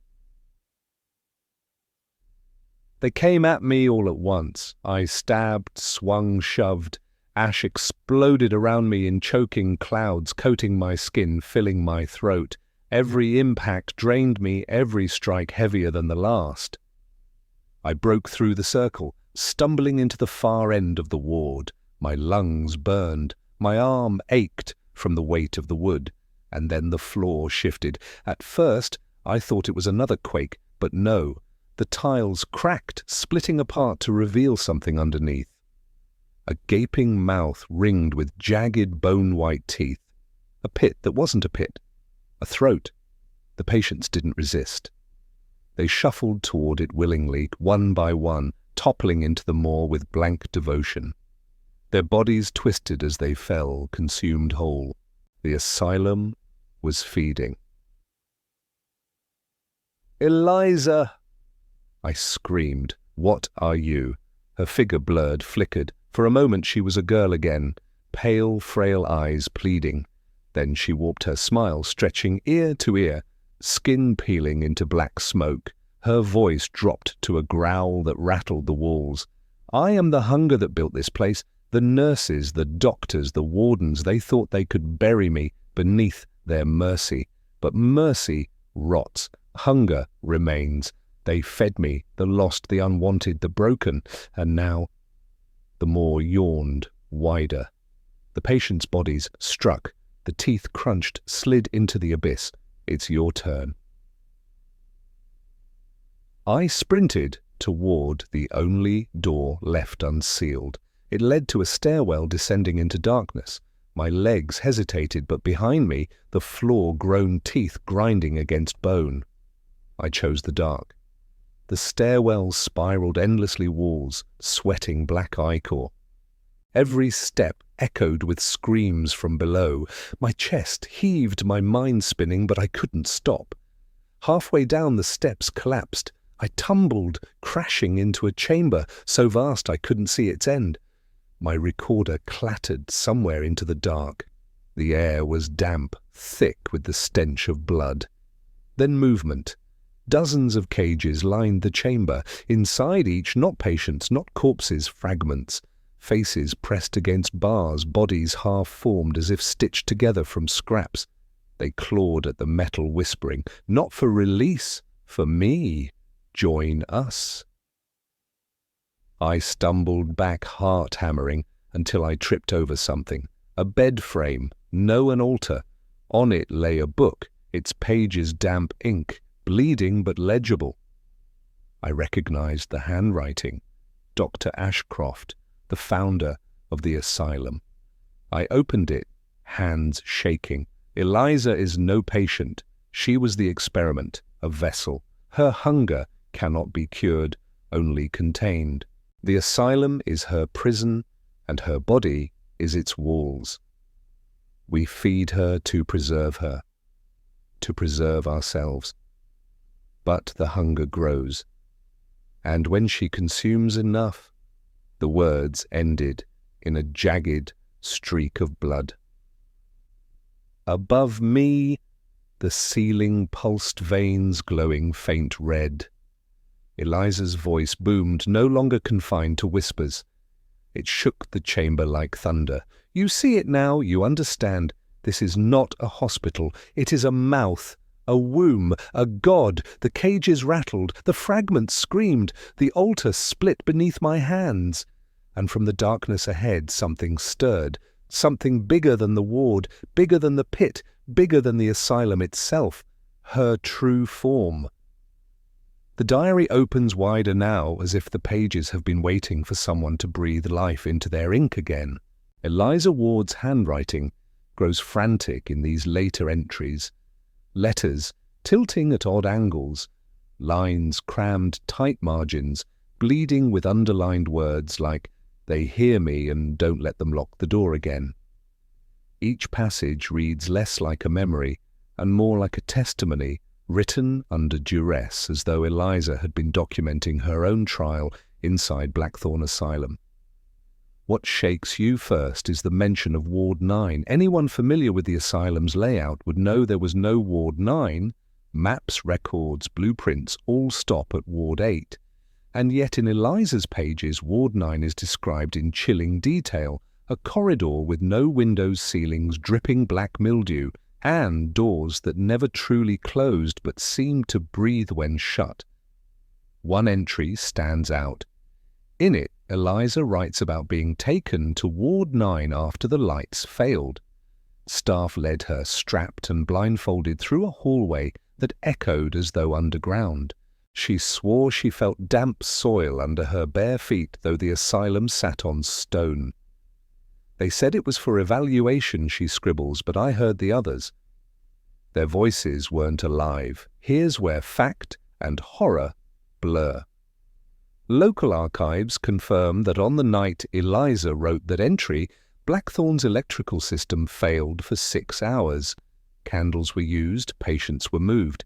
They came at me all at once. I stabbed, swung, shoved. Ash exploded around me in choking clouds, coating my skin, filling my throat. Every impact drained me, every strike heavier than the last. I broke through the circle, stumbling into the far end of the ward. My lungs burned, my arm ached from the weight of the wood, and then the floor shifted. At first, I thought it was another quake, but no. The tiles cracked, splitting apart to reveal something underneath. A gaping mouth ringed with jagged bone-white teeth. A pit that wasn't a pit. A throat. The patients didn't resist. They shuffled toward it willingly, one by one, toppling into the maw with blank devotion. Their bodies twisted as they fell, consumed whole. The asylum was feeding. "Eliza!" I screamed. "What are you?" Her figure blurred, flickered. For a moment she was a girl again, pale, frail eyes pleading. Then she warped her smile, stretching ear to ear, skin peeling into black smoke. Her voice dropped to a growl that rattled the walls. "I am the hunger that built this place. The nurses, the doctors, the wardens, they thought they could bury me beneath their mercy. But mercy rots. Hunger remains. They fed me, the lost, the unwanted, the broken, and now..." The maw yawned wider. The patients' bodies struck. The teeth crunched, slid into the abyss. "It's your turn." I sprinted toward the only door left unsealed. It led to a stairwell descending into darkness. My legs hesitated, but behind me, the floor groaned, teeth grinding against bone. I chose the dark. The stairwell spiraled endlessly walls, sweating black ichor. Every step echoed with screams from below. My chest heaved, my mind spinning, but I couldn't stop. Halfway down the steps collapsed. I tumbled, crashing into a chamber so vast I couldn't see its end. My recorder clattered somewhere into the dark. The air was damp, thick with the stench of blood. Then movement. Dozens of cages lined the chamber. Inside each, not patients, not corpses, fragments. Faces pressed against bars, bodies half-formed as if stitched together from scraps. They clawed at the metal, whispering, "Not for release, for me. Join us." I stumbled back, heart-hammering, until I tripped over something. A bed frame, no an altar. On it lay a book, its pages damp ink, bleeding but legible. I recognized the handwriting. Dr. Ashcroft, the founder of the asylum. I opened it, hands shaking. Eliza is no patient. She was the experiment, a vessel. Her hunger cannot be cured, only contained. The asylum is her prison, and her body is its walls. We feed her to preserve her, to preserve ourselves. But the hunger grows, and when she consumes enough, the words ended in a jagged streak of blood. Above me, the ceiling pulsed veins glowing faint red. Eliza's voice boomed, no longer confined to whispers. It shook the chamber like thunder. "You see it now, you understand. This is not a hospital. It is a mouth, a womb, a god. The cages rattled, the fragments screamed, the altar split beneath my hands. And from the darkness ahead something stirred, something bigger than the ward, bigger than the pit, bigger than the asylum itself, her true form." The diary opens wider now, as if the pages have been waiting for someone to breathe life into their ink again. Eliza Ward's handwriting grows frantic in these later entries. Letters tilting at odd angles, lines crammed tight margins, bleeding with underlined words like, "They hear me and don't let them lock the door again." Each passage reads less like a memory and more like a testimony, written under duress, as though Eliza had been documenting her own trial inside Blackthorn Asylum. What shakes you first is the mention of Ward 9. Anyone familiar with the asylum's layout would know there was no Ward 9. Maps, records, blueprints all stop at Ward 8. And yet in Eliza's pages, Ward 9 is described in chilling detail, a corridor with no windows, ceilings, dripping black mildew, and doors that never truly closed but seemed to breathe when shut. One entry stands out. In it, Eliza writes about being taken to Ward 9 after the lights failed. Staff led her, strapped and blindfolded, through a hallway that echoed as though underground. She swore she felt damp soil under her bare feet, though the asylum sat on stone. "They said it was for evaluation," she scribbles, "but I heard the others. Their voices weren't alive. Here's where fact and horror blur." Local archives confirm that on the night Eliza wrote that entry, Blackthorn's electrical system failed for 6 hours. Candles were used, patients were moved,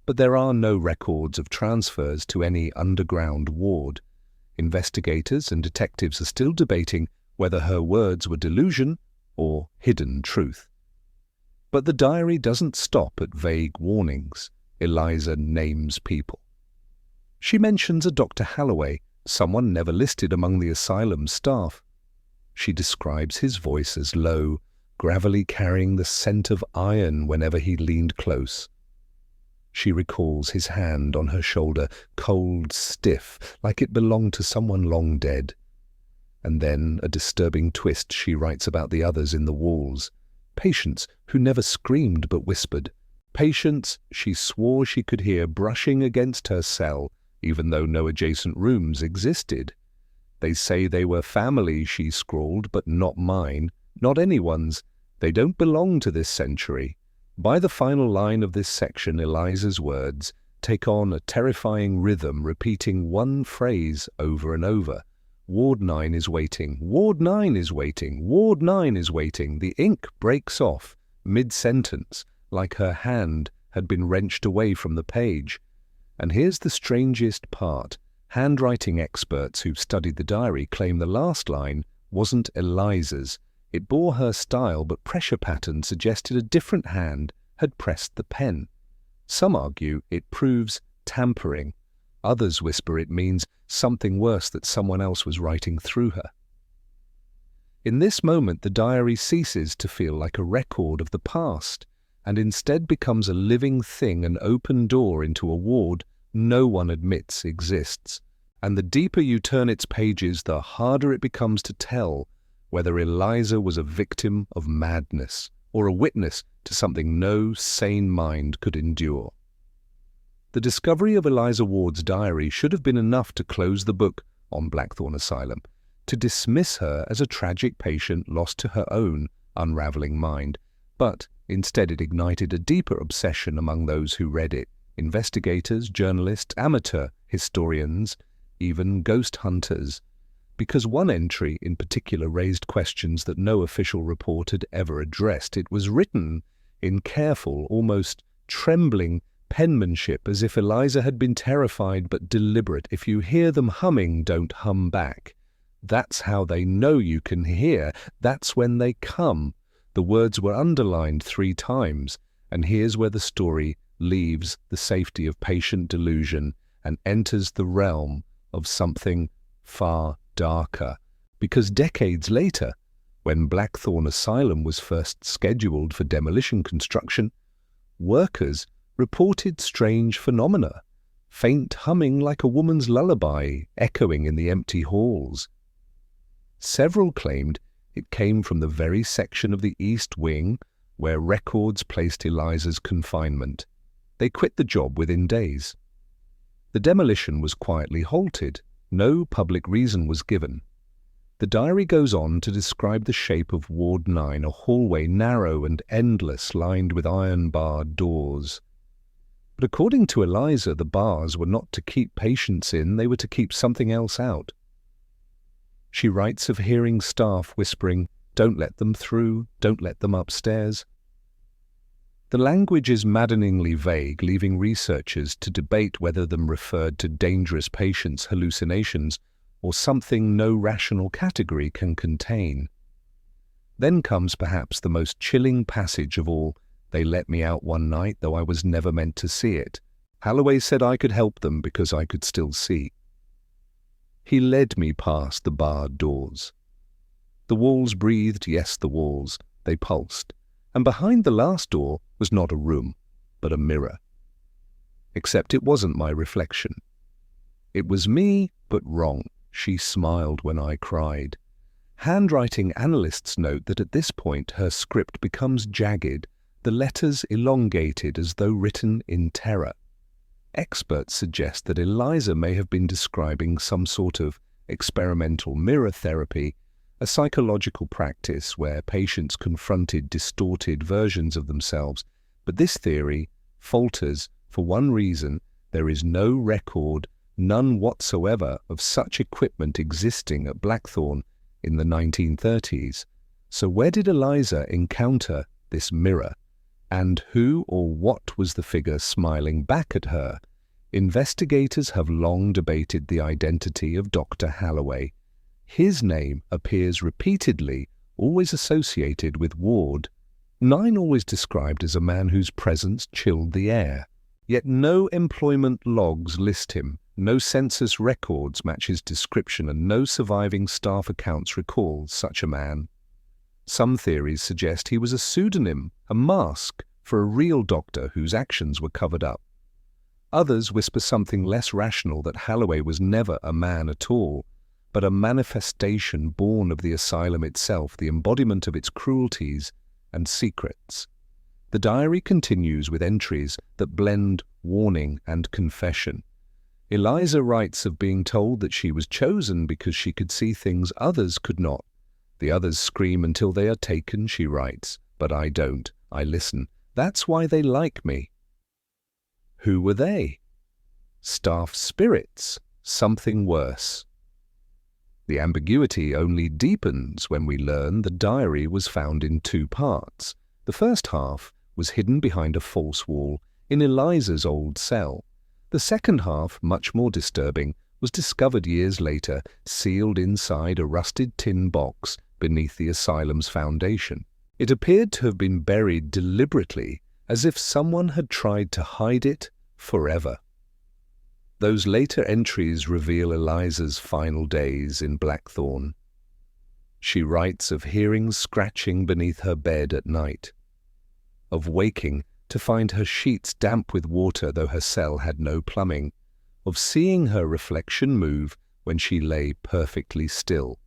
but there are no records of transfers to any underground ward. Investigators and detectives are still debating whether her words were delusion or hidden truth. But the diary doesn't stop at vague warnings. Eliza names people. She mentions a Dr. Holloway, someone never listed among the asylum staff. She describes his voice as low, gravelly, carrying the scent of iron whenever he leaned close. She recalls his hand on her shoulder, cold, stiff, like it belonged to someone long dead. And then, a disturbing twist, she writes about the others in the walls. Patients who never screamed but whispered. Patients she swore she could hear brushing against her cell, even though no adjacent rooms existed. "They say they were family," she scrawled, "but not mine, not anyone's. They don't belong to this century." By the final line of this section, Eliza's words take on a terrifying rhythm, repeating one phrase over and over. "Ward 9 is waiting. Ward 9 is waiting. Ward 9 is waiting." The ink breaks off mid-sentence, like her hand had been wrenched away from the page. And here's the strangest part. Handwriting experts who've studied the diary claim the last line wasn't Eliza's. It bore her style, but pressure pattern suggested a different hand had pressed the pen. Some argue it proves tampering. Others whisper it means something worse, that someone else was writing through her. In this moment, the diary ceases to feel like a record of the past and instead becomes a living thing, an open door into a ward no one admits exists. And the deeper you turn its pages, the harder it becomes to tell whether Eliza was a victim of madness or a witness to something no sane mind could endure. The discovery of Eliza Ward's diary should have been enough to close the book on Blackthorn Asylum, to dismiss her as a tragic patient lost to her own unraveling mind. But instead it ignited a deeper obsession among those who read it: investigators, journalists, amateur historians, even ghost hunters. Because one entry in particular raised questions that no official report had ever addressed. It was written in careful, almost trembling penmanship, as if Eliza had been terrified but deliberate. If you hear them humming, don't hum back. That's how they know you can hear. That's when they come. The words were underlined 3 times, and here's where the story leaves the safety of patient delusion and enters the realm of something far darker. Because decades later, when Blackthorn Asylum was first scheduled for demolition construction, workers reported strange phenomena, faint humming like a woman's lullaby echoing in the empty halls. Several claimed it came from the very section of the East Wing where records placed Eliza's confinement. They quit the job within days. The demolition was quietly halted. No public reason was given. The diary goes on to describe the shape of Ward 9, a hallway narrow and endless, lined with iron-barred doors. But according to Eliza, the bars were not to keep patients in, they were to keep something else out. She writes of hearing staff whispering, "Don't let them through, don't let them upstairs." The language is maddeningly vague, leaving researchers to debate whether them referred to dangerous patients' hallucinations or something no rational category can contain. Then comes perhaps the most chilling passage of all. "They let me out one night, though I was never meant to see it. Halloway said I could help them because I could still see. He led me past the barred doors. The walls breathed, yes, the walls, they pulsed. And behind the last door was not a room, but a mirror. Except it wasn't my reflection. It was me, but wrong. She smiled when I cried." Handwriting analysts note that at this point her script becomes jagged, the letters elongated as though written in terror. Experts suggest that Eliza may have been describing some sort of experimental mirror therapy, a psychological practice where patients confronted distorted versions of themselves. But this theory falters for one reason: there is no record, none whatsoever, of such equipment existing at Blackthorn in the 1930s. So where did Eliza encounter this mirror? And who or what was the figure smiling back at her? Investigators have long debated the identity of Dr. Halloway. His name appears repeatedly, always associated with Ward. 9 always described as a man whose presence chilled the air. Yet no employment logs list him, no census records match his description, and no surviving staff accounts recall such a man. Some theories suggest he was a pseudonym, a mask for a real doctor whose actions were covered up. Others whisper something less rational, that Halloway was never a man at all, but a manifestation born of the asylum itself, the embodiment of its cruelties and secrets. The diary continues with entries that blend warning and confession. Eliza writes of being told that she was chosen because she could see things others could not. The others scream until they are taken, she writes, but I don't. I listen. That's why they like me. Who were they? Staff spirits, something worse. The ambiguity only deepens when we learn the diary was found in 2 parts. The first half was hidden behind a false wall in Eliza's old cell. The second half, much more disturbing, was discovered years later, sealed inside a rusted tin box beneath the asylum's foundation. It appeared to have been buried deliberately, as if someone had tried to hide it forever. Those later entries reveal Eliza's final days in Blackthorn. She writes of hearing scratching beneath her bed at night, of waking to find her sheets damp with water though her cell had no plumbing, of seeing her reflection move when she lay perfectly still.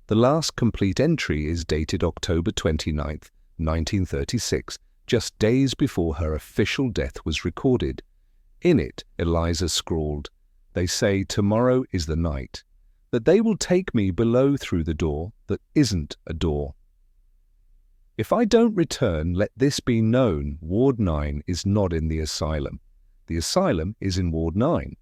The last complete entry is dated October 29th, 1936, just days before her official death was recorded. In it, Eliza scrawled, "They say tomorrow is the night, that they will take me below through the door that isn't a door. If I don't return, let this be known, Ward 9 is not in the asylum. The asylum is in Ward 9.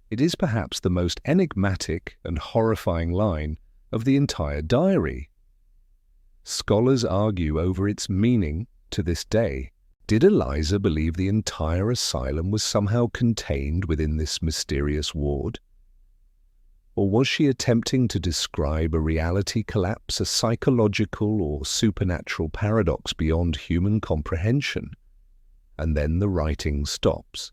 It is perhaps the most enigmatic and horrifying line of the entire diary. Scholars argue over its meaning to this day. Did Eliza believe the entire asylum was somehow contained within this mysterious ward? Or was she attempting to describe a reality collapse, a psychological or supernatural paradox beyond human comprehension? And then the writing stops.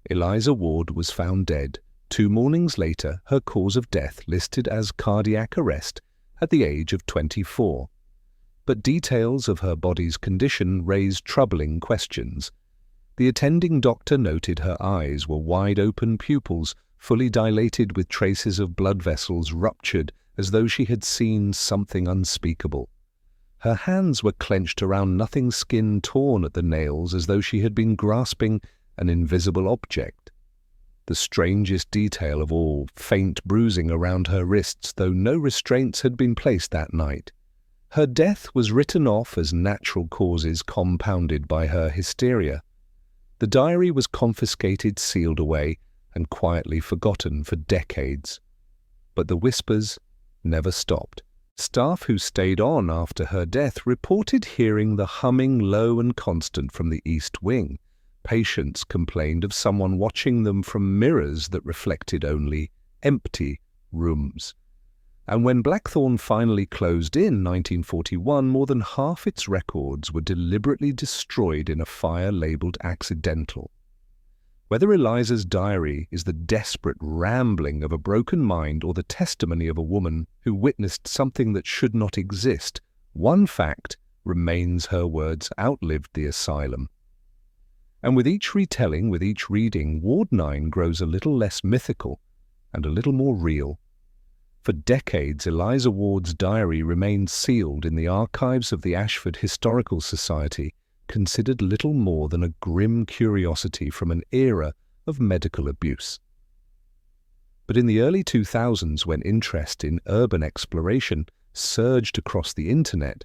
Eliza Ward was found dead. 2 mornings later, her cause of death listed as cardiac arrest at the age of 24. But details of her body's condition raised troubling questions. The attending doctor noted her eyes were wide-open pupils, fully dilated with traces of blood vessels ruptured as though she had seen something unspeakable. Her hands were clenched around nothing, skin torn at the nails as though she had been grasping an invisible object. The strangest detail of all, faint bruising around her wrists, though no restraints had been placed that night. Her death was written off as natural causes compounded by her hysteria. The diary was confiscated, sealed away, and quietly forgotten for decades. But the whispers never stopped. Staff who stayed on after her death reported hearing the humming low and constant from the East Wing. Patients complained of someone watching them from mirrors that reflected only empty rooms. And when Blackthorn finally closed in 1941, more than half its records were deliberately destroyed in a fire labelled accidental. Whether Eliza's diary is the desperate rambling of a broken mind or the testimony of a woman who witnessed something that should not exist, one fact remains: her words outlived the asylum. And with each retelling, with each reading, Ward 9 grows a little less mythical and a little more real. For decades, Eliza Ward's diary remained sealed in the archives of the Ashford Historical Society, considered little more than a grim curiosity from an era of medical abuse. But in the early 2000s, when interest in urban exploration surged across the internet,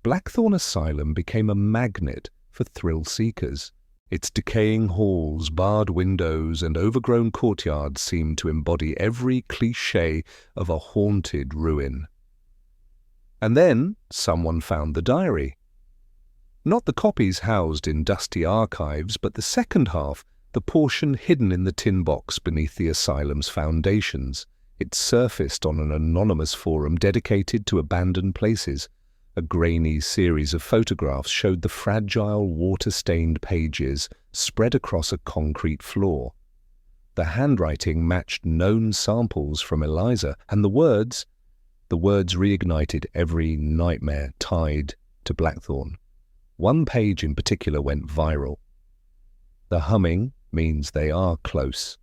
Blackthorn Asylum became a magnet for thrill seekers. Its decaying halls, barred windows, and overgrown courtyards seemed to embody every cliché of a haunted ruin. And then someone found the diary. Not the copies housed in dusty archives, but the second half, the portion hidden in the tin box beneath the asylum's foundations. It surfaced on an anonymous forum dedicated to abandoned places. A grainy series of photographs showed the fragile, water-stained pages spread across a concrete floor. The handwriting matched known samples from Eliza, and the words reignited every nightmare tied to Blackthorn. One page in particular went viral. The humming means they are close.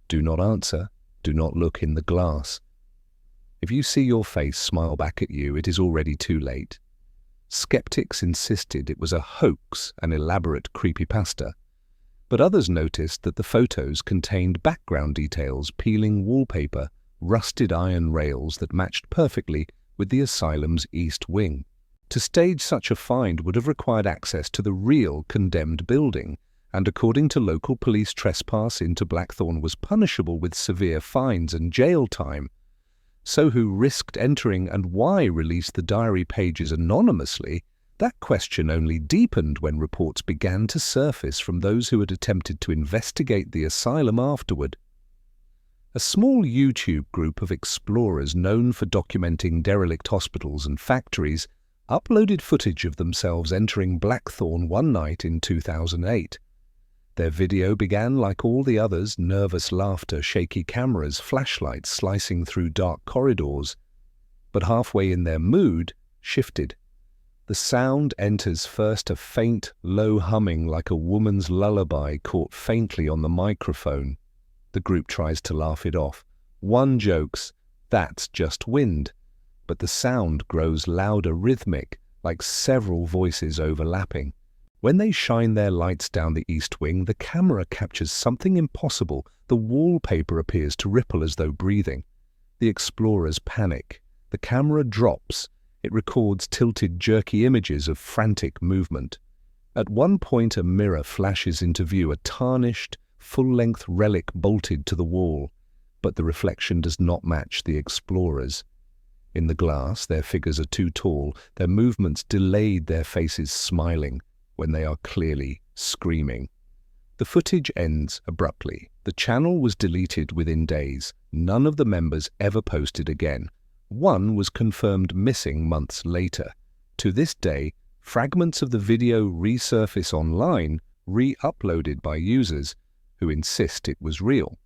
Do not answer. Do not look in the glass. If you see your face smile back at you, it is already too late. Skeptics insisted it was a hoax, an elaborate creepypasta. But others noticed that the photos contained background details, peeling wallpaper, rusted iron rails that matched perfectly with the asylum's East Wing. To stage such a find would have required access to the real condemned building, and according to local police, trespass into Blackthorn was punishable with severe fines and jail time. So who risked entering and why release the diary pages anonymously? That question only deepened when reports began to surface from those who had attempted to investigate the asylum afterward. A small YouTube group of explorers known for documenting derelict hospitals and factories uploaded footage of themselves entering Blackthorn one night in 2008. Their video began like all the others: nervous laughter, shaky cameras, flashlights slicing through dark corridors. But halfway in their mood shifted. The sound enters first a faint, low humming like a woman's lullaby caught faintly on the microphone. The group tries to laugh it off. One jokes, "That's just wind." But the sound grows louder, rhythmic, like several voices overlapping. When they shine their lights down the east wing, the camera captures something impossible. The wallpaper appears to ripple as though breathing. The explorers panic. The camera drops. It records tilted, jerky images of frantic movement. At one point, a mirror flashes into view, a tarnished, full-length relic bolted to the wall, but the reflection does not match the explorers. In the glass, their figures are too tall, their movements delayed, their faces smiling, when they are clearly screaming. The footage ends abruptly. The channel was deleted within days. None of the members ever posted again. One was confirmed missing months later. To this day, fragments of the video resurface online, re-uploaded by users who insist it was real.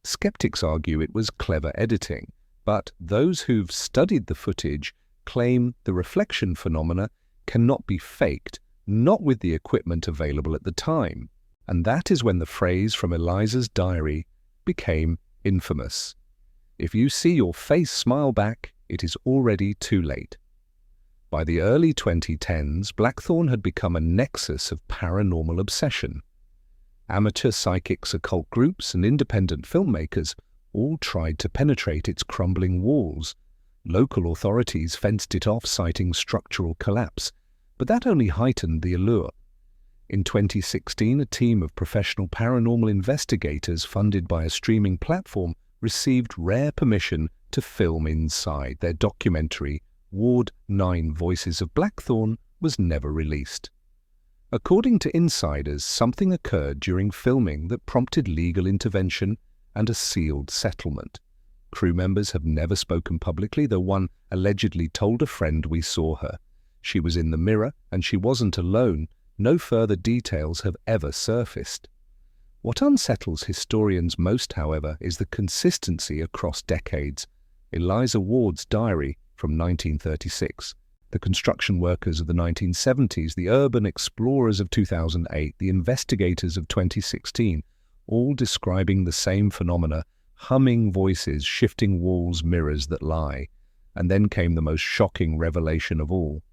Skeptics argue it was clever editing, but those who've studied the footage claim the reflection phenomena cannot be faked, not with the equipment available at the time. And that is when the phrase from Eliza's diary became infamous. If you see your face smile back, it is already too late. By the early 2010s, Blackthorn had become a nexus of paranormal obsession. Amateur psychics, occult groups, and independent filmmakers all tried to penetrate its crumbling walls. Local authorities fenced it off, citing structural collapse, but that only heightened the allure. In 2016, a team of professional paranormal investigators funded by a streaming platform received rare permission to film inside. Their documentary, Ward 9 Voices of Blackthorn, was never released. According to insiders, something occurred during filming that prompted legal intervention and a sealed settlement. Crew members have never spoken publicly, though one allegedly told a friend, "We saw her. She was in the mirror and she wasn't alone." No further details have ever surfaced. What unsettles historians most, however, is the consistency across decades. Eliza Ward's diary from 1936, the construction workers of the 1970s, the urban explorers of 2008, the investigators of 2016, all describing the same phenomena: humming voices, shifting walls, mirrors that lie. And then came the most shocking revelation of all.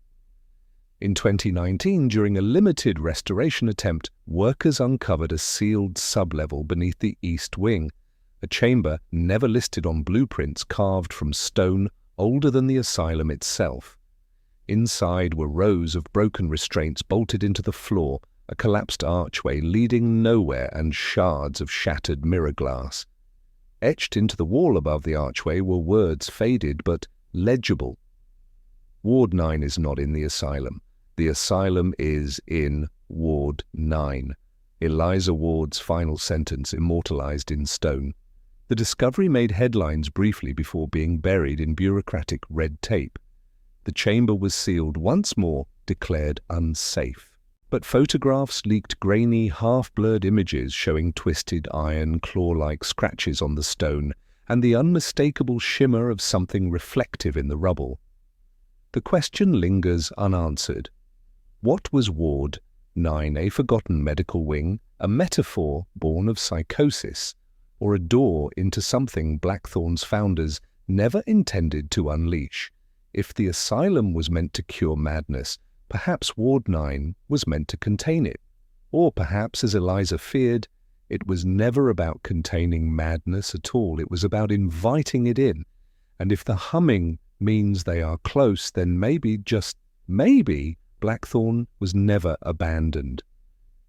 In 2019, during a limited restoration attempt, workers uncovered a sealed sublevel beneath the east wing, a chamber never listed on blueprints carved from stone older than the asylum itself. Inside were rows of broken restraints bolted into the floor, a collapsed archway leading nowhere, and shards of shattered mirror glass. Etched into the wall above the archway were words faded but legible. Ward 9 is not in the asylum. The asylum is in Ward 9. Eliza Ward's final sentence immortalized in stone. The discovery made headlines briefly before being buried in bureaucratic red tape. The chamber was sealed, once more declared unsafe. But photographs leaked grainy, half-blurred images showing twisted iron, claw-like scratches on the stone and the unmistakable shimmer of something reflective in the rubble. The question lingers unanswered. What was Ward 9, a forgotten medical wing, a metaphor born of psychosis, or a door into something Blackthorn's founders never intended to unleash? If the asylum was meant to cure madness, perhaps Ward 9 was meant to contain it. Or perhaps, as Eliza feared, it was never about containing madness at all. It was about inviting it in. And if the humming means they are close, then maybe, just maybe, Blackthorn was never abandoned.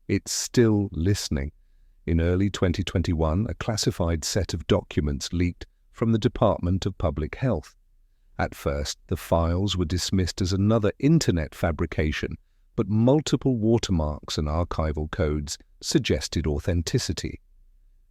It's still listening. In early 2021, a classified set of documents leaked from the Department of Public Health. At first, the files were dismissed as another internet fabrication, but multiple watermarks and archival codes suggested authenticity.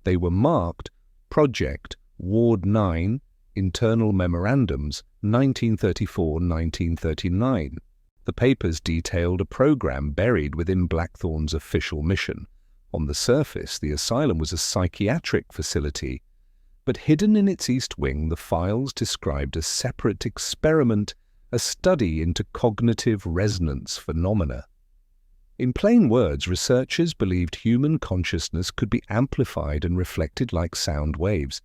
They were marked Project Ward 9, Internal Memorandums, 1934-1939. The papers detailed a program buried within Blackthorn's official mission. On the surface, the asylum was a psychiatric facility, but hidden in its east wing, the files described a separate experiment, a study into cognitive resonance phenomena. In plain words, researchers believed human consciousness could be amplified and reflected like sound waves.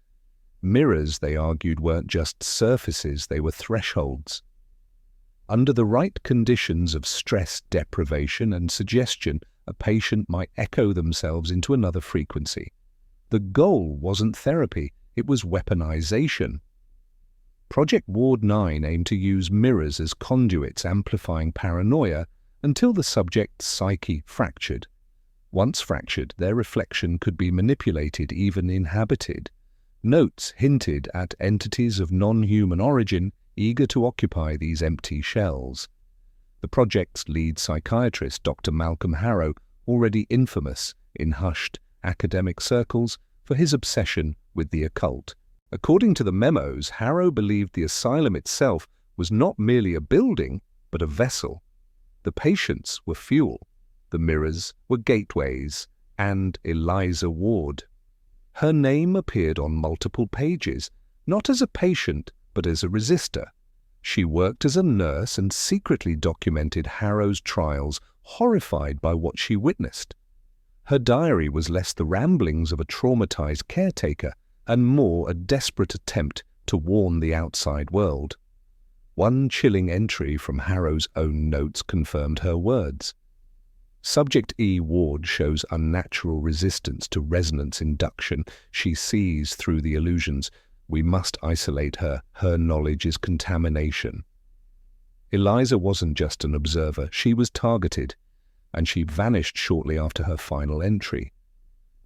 Mirrors, they argued, weren't just surfaces, they were thresholds. Under the right conditions of stress, deprivation, and suggestion, a patient might echo themselves into another frequency. The goal wasn't therapy, it was weaponization. Project Ward 9 aimed to use mirrors as conduits amplifying paranoia until the subject's psyche fractured. Once fractured, their reflection could be manipulated, even inhabited. Notes hinted at entities of non-human origin eager to occupy these empty shells. The project's lead psychiatrist, Dr. Malcolm Harrow, already infamous in hushed academic circles for his obsession with the occult. According to the memos, Harrow believed the asylum itself was not merely a building, but a vessel. The patients were fuel, the mirrors were gateways, and Eliza Ward. Her name appeared on multiple pages, not as a patient, but as a resistor. She worked as a nurse and secretly documented Harrow's trials, horrified by what she witnessed. Her diary was less the ramblings of a traumatized caretaker and more a desperate attempt to warn the outside world. One chilling entry from Harrow's own notes confirmed her words. Subject E. Ward shows unnatural resistance to resonance induction. She sees through the illusions. We must isolate her. Her knowledge is contamination. Eliza wasn't just an observer. She was targeted, and she vanished shortly after her final entry.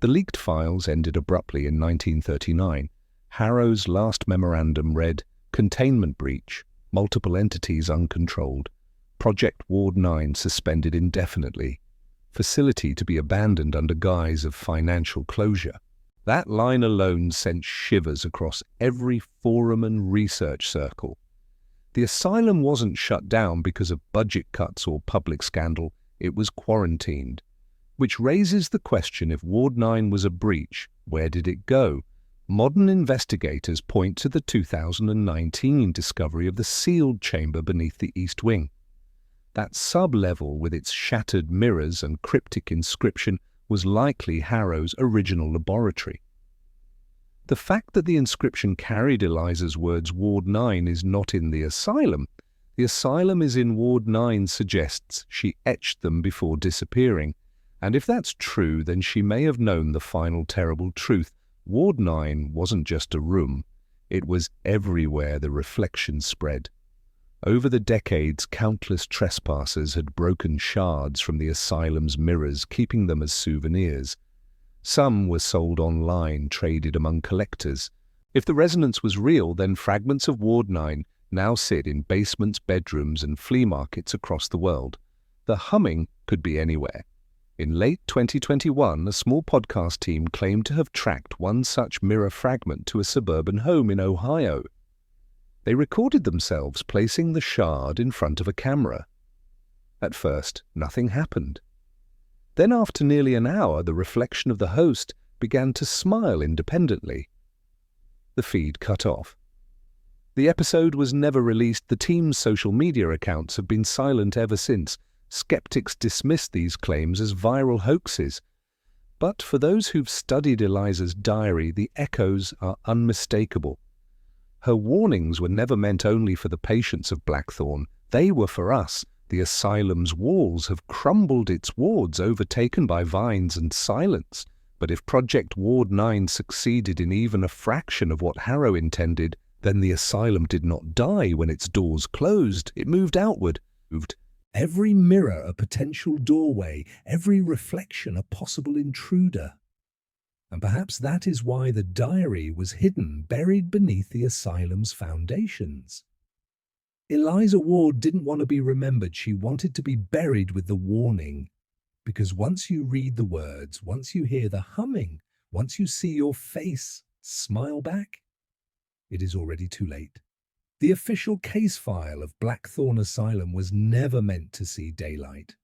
The leaked files ended abruptly in 1939. Harrow's last memorandum read, "Containment breach. Multiple entities uncontrolled. Project Ward 9 suspended indefinitely. Facility to be abandoned under guise of financial closure." That line alone sent shivers across every forum and research circle. The asylum wasn't shut down because of budget cuts or public scandal. It was quarantined. Which raises the question, if Ward 9 was a breach, where did it go? Modern investigators point to the 2019 discovery of the sealed chamber beneath the East Wing. That sub-level with its shattered mirrors and cryptic inscription was likely Harrow's original laboratory. The fact that the inscription carried Eliza's words "Ward 9" is not in the asylum is in Ward 9 suggests she etched them before disappearing. And if that's true, then she may have known the final terrible truth. Ward 9 wasn't just a room, it was everywhere the reflection spread. Over the decades, countless trespassers had broken shards from the asylum's mirrors, keeping them as souvenirs. Some were sold online, traded among collectors. If the resonance was real, then fragments of Ward 9 now sit in basements, bedrooms, and flea markets across the world. The humming could be anywhere. In late 2021, a small podcast team claimed to have tracked one such mirror fragment to a suburban home in Ohio. They recorded themselves placing the shard in front of a camera. At first, nothing happened. Then, after nearly an hour, the reflection of the host began to smile independently. The feed cut off. The episode was never released. The team's social media accounts have been silent ever since. Skeptics dismissed these claims as viral hoaxes. But for those who've studied Eliza's diary, the echoes are unmistakable. Her warnings were never meant only for the patients of Blackthorn. They were for us. The asylum's walls have crumbled, its wards overtaken by vines and silence. But if Project Ward 9 succeeded in even a fraction of what Harrow intended, then the asylum did not die when its doors closed. It moved outward. Every mirror a potential doorway, every reflection a possible intruder. And perhaps that is why the diary was hidden, buried beneath the asylum's foundations. Eliza Ward didn't want to be remembered. She wanted to be buried with the warning. Because once you read the words, once you hear the humming, once you see your face smile back, it is already too late. The official case file of Blackthorn Asylum was never meant to see daylight.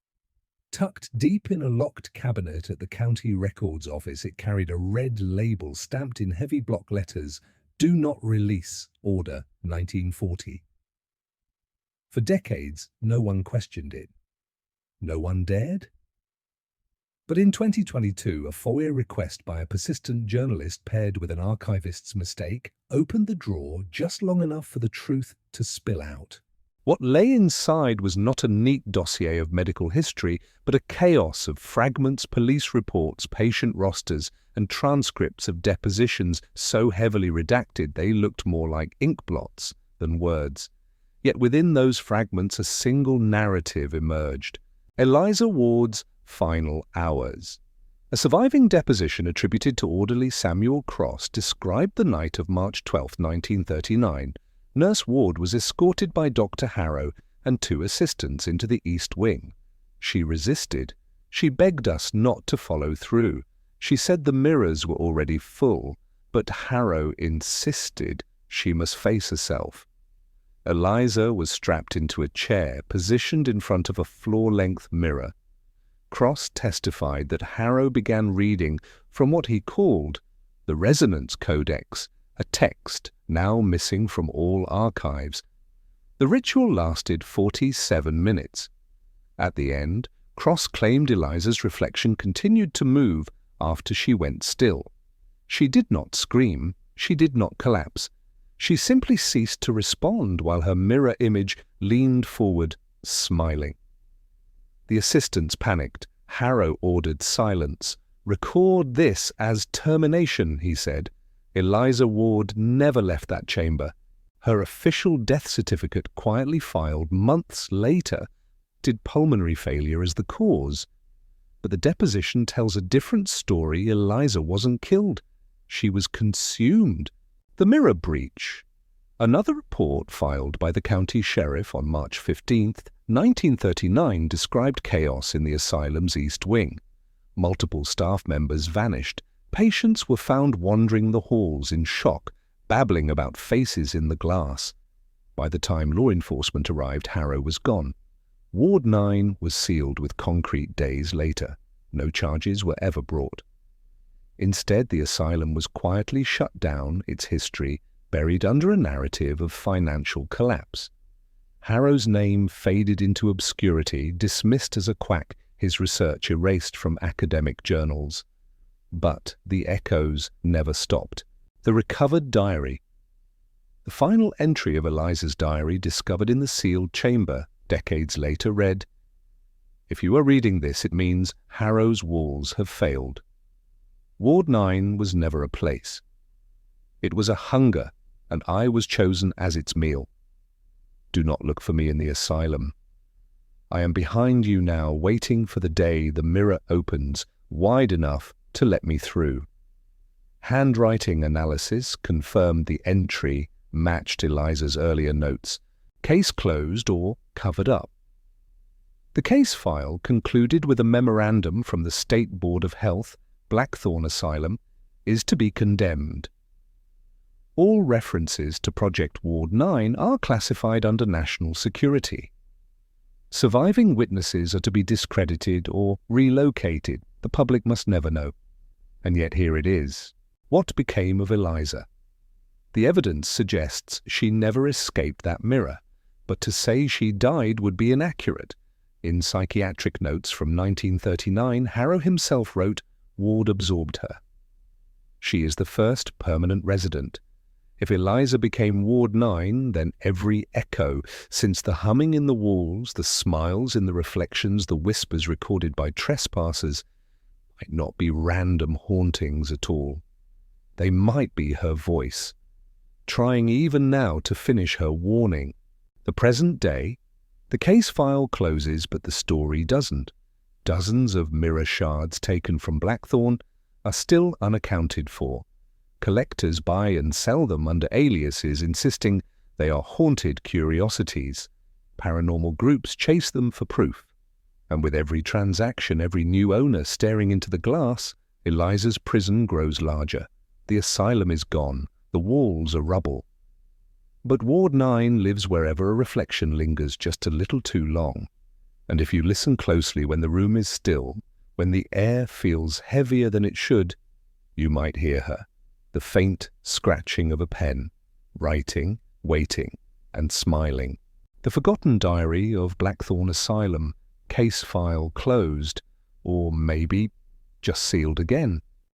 Tucked deep in a locked cabinet at the county records office, it carried a red label stamped in heavy block letters, "Do not release, Order 1940. For decades, no one questioned it. No one dared. But in 2022, a FOIA request by a persistent journalist paired with an archivist's mistake opened the drawer just long enough for the truth to spill out. What lay inside was not a neat dossier of medical history, but a chaos of fragments, police reports, patient rosters, and transcripts of depositions so heavily redacted they looked more like ink blots than words. Yet within those fragments a single narrative emerged: Eliza Ward's final hours. A surviving deposition attributed to orderly Samuel Cross described the night of March 12, 1939. Nurse Ward was escorted by Dr. Harrow and 2 assistants into the East Wing. She resisted. She begged us not to follow through. She said the mirrors were already full, but Harrow insisted she must face herself. Eliza was strapped into a chair, positioned in front of a floor-length mirror. Cross testified that Harrow began reading from what he called the Resonance Codex, a text now missing from all archives. The ritual lasted 47 minutes. At the end, Cross claimed Eliza's reflection continued to move after she went still. She did not scream. She did not collapse. She simply ceased to respond while her mirror image leaned forward, smiling. The assistants panicked. Harrow ordered silence. "Record this as termination," he said. Eliza Ward never left that chamber. Her official death certificate, quietly filed months later, did pulmonary failure as the cause. But the deposition tells a different story. Eliza wasn't killed. She was consumed. The mirror breach. Another report filed by the county sheriff on March 15, 1939 described chaos in the asylum's East Wing. Multiple staff members vanished. Patients were found wandering the halls in shock, babbling about faces in the glass. By the time law enforcement arrived, Harrow was gone. Ward 9 was sealed with concrete days later. No charges were ever brought. Instead, the asylum was quietly shut down, its history buried under a narrative of financial collapse. Harrow's name faded into obscurity, dismissed as a quack, his research erased from academic journals. But the echoes never stopped. The recovered diary. The final entry of Eliza's diary, discovered in the sealed chamber decades later, read, "If you are reading this, it means Harrow's walls have failed. Ward 9 was never a place. It was a hunger, and I was chosen as its meal. Do not look for me in the asylum. I am behind you now, waiting for the day the mirror opens wide enough to let me through." Handwriting analysis confirmed the entry matched Eliza's earlier notes. Case closed or covered up. The case file concluded with a memorandum from the State Board of Health. Blackthorn Asylum is to be condemned. All references to Project Ward 9 are classified under national security. Surviving witnesses are to be discredited or relocated. The public must never know. And yet here it is. What became of Eliza? The evidence suggests she never escaped that mirror, but to say she died would be inaccurate. In psychiatric notes from 1939, Harrow himself wrote, "Ward absorbed her. She is the first permanent resident. If Eliza became Ward 9, then every echo, since the humming in the walls, the smiles in the reflections, the whispers recorded by trespassers, might not be random hauntings at all. They might be her voice, trying even now to finish her warning. The present day, the case file closes, but the story doesn't. Dozens of mirror shards taken from Blackthorn are still unaccounted for. Collectors buy and sell them under aliases, insisting They are haunted curiosities. Paranormal groups chase them for proof. And with every transaction, every new owner staring into the glass, Eliza's prison grows larger. The asylum is gone. The walls are rubble. But Ward 9 lives wherever a reflection lingers just a little too long. And if you listen closely when the room is still, when the air feels heavier than it should, you might hear her, the faint scratching of a pen, writing, waiting, and smiling. The forgotten diary of Blackthorn Asylum, case file closed, or maybe just sealed again.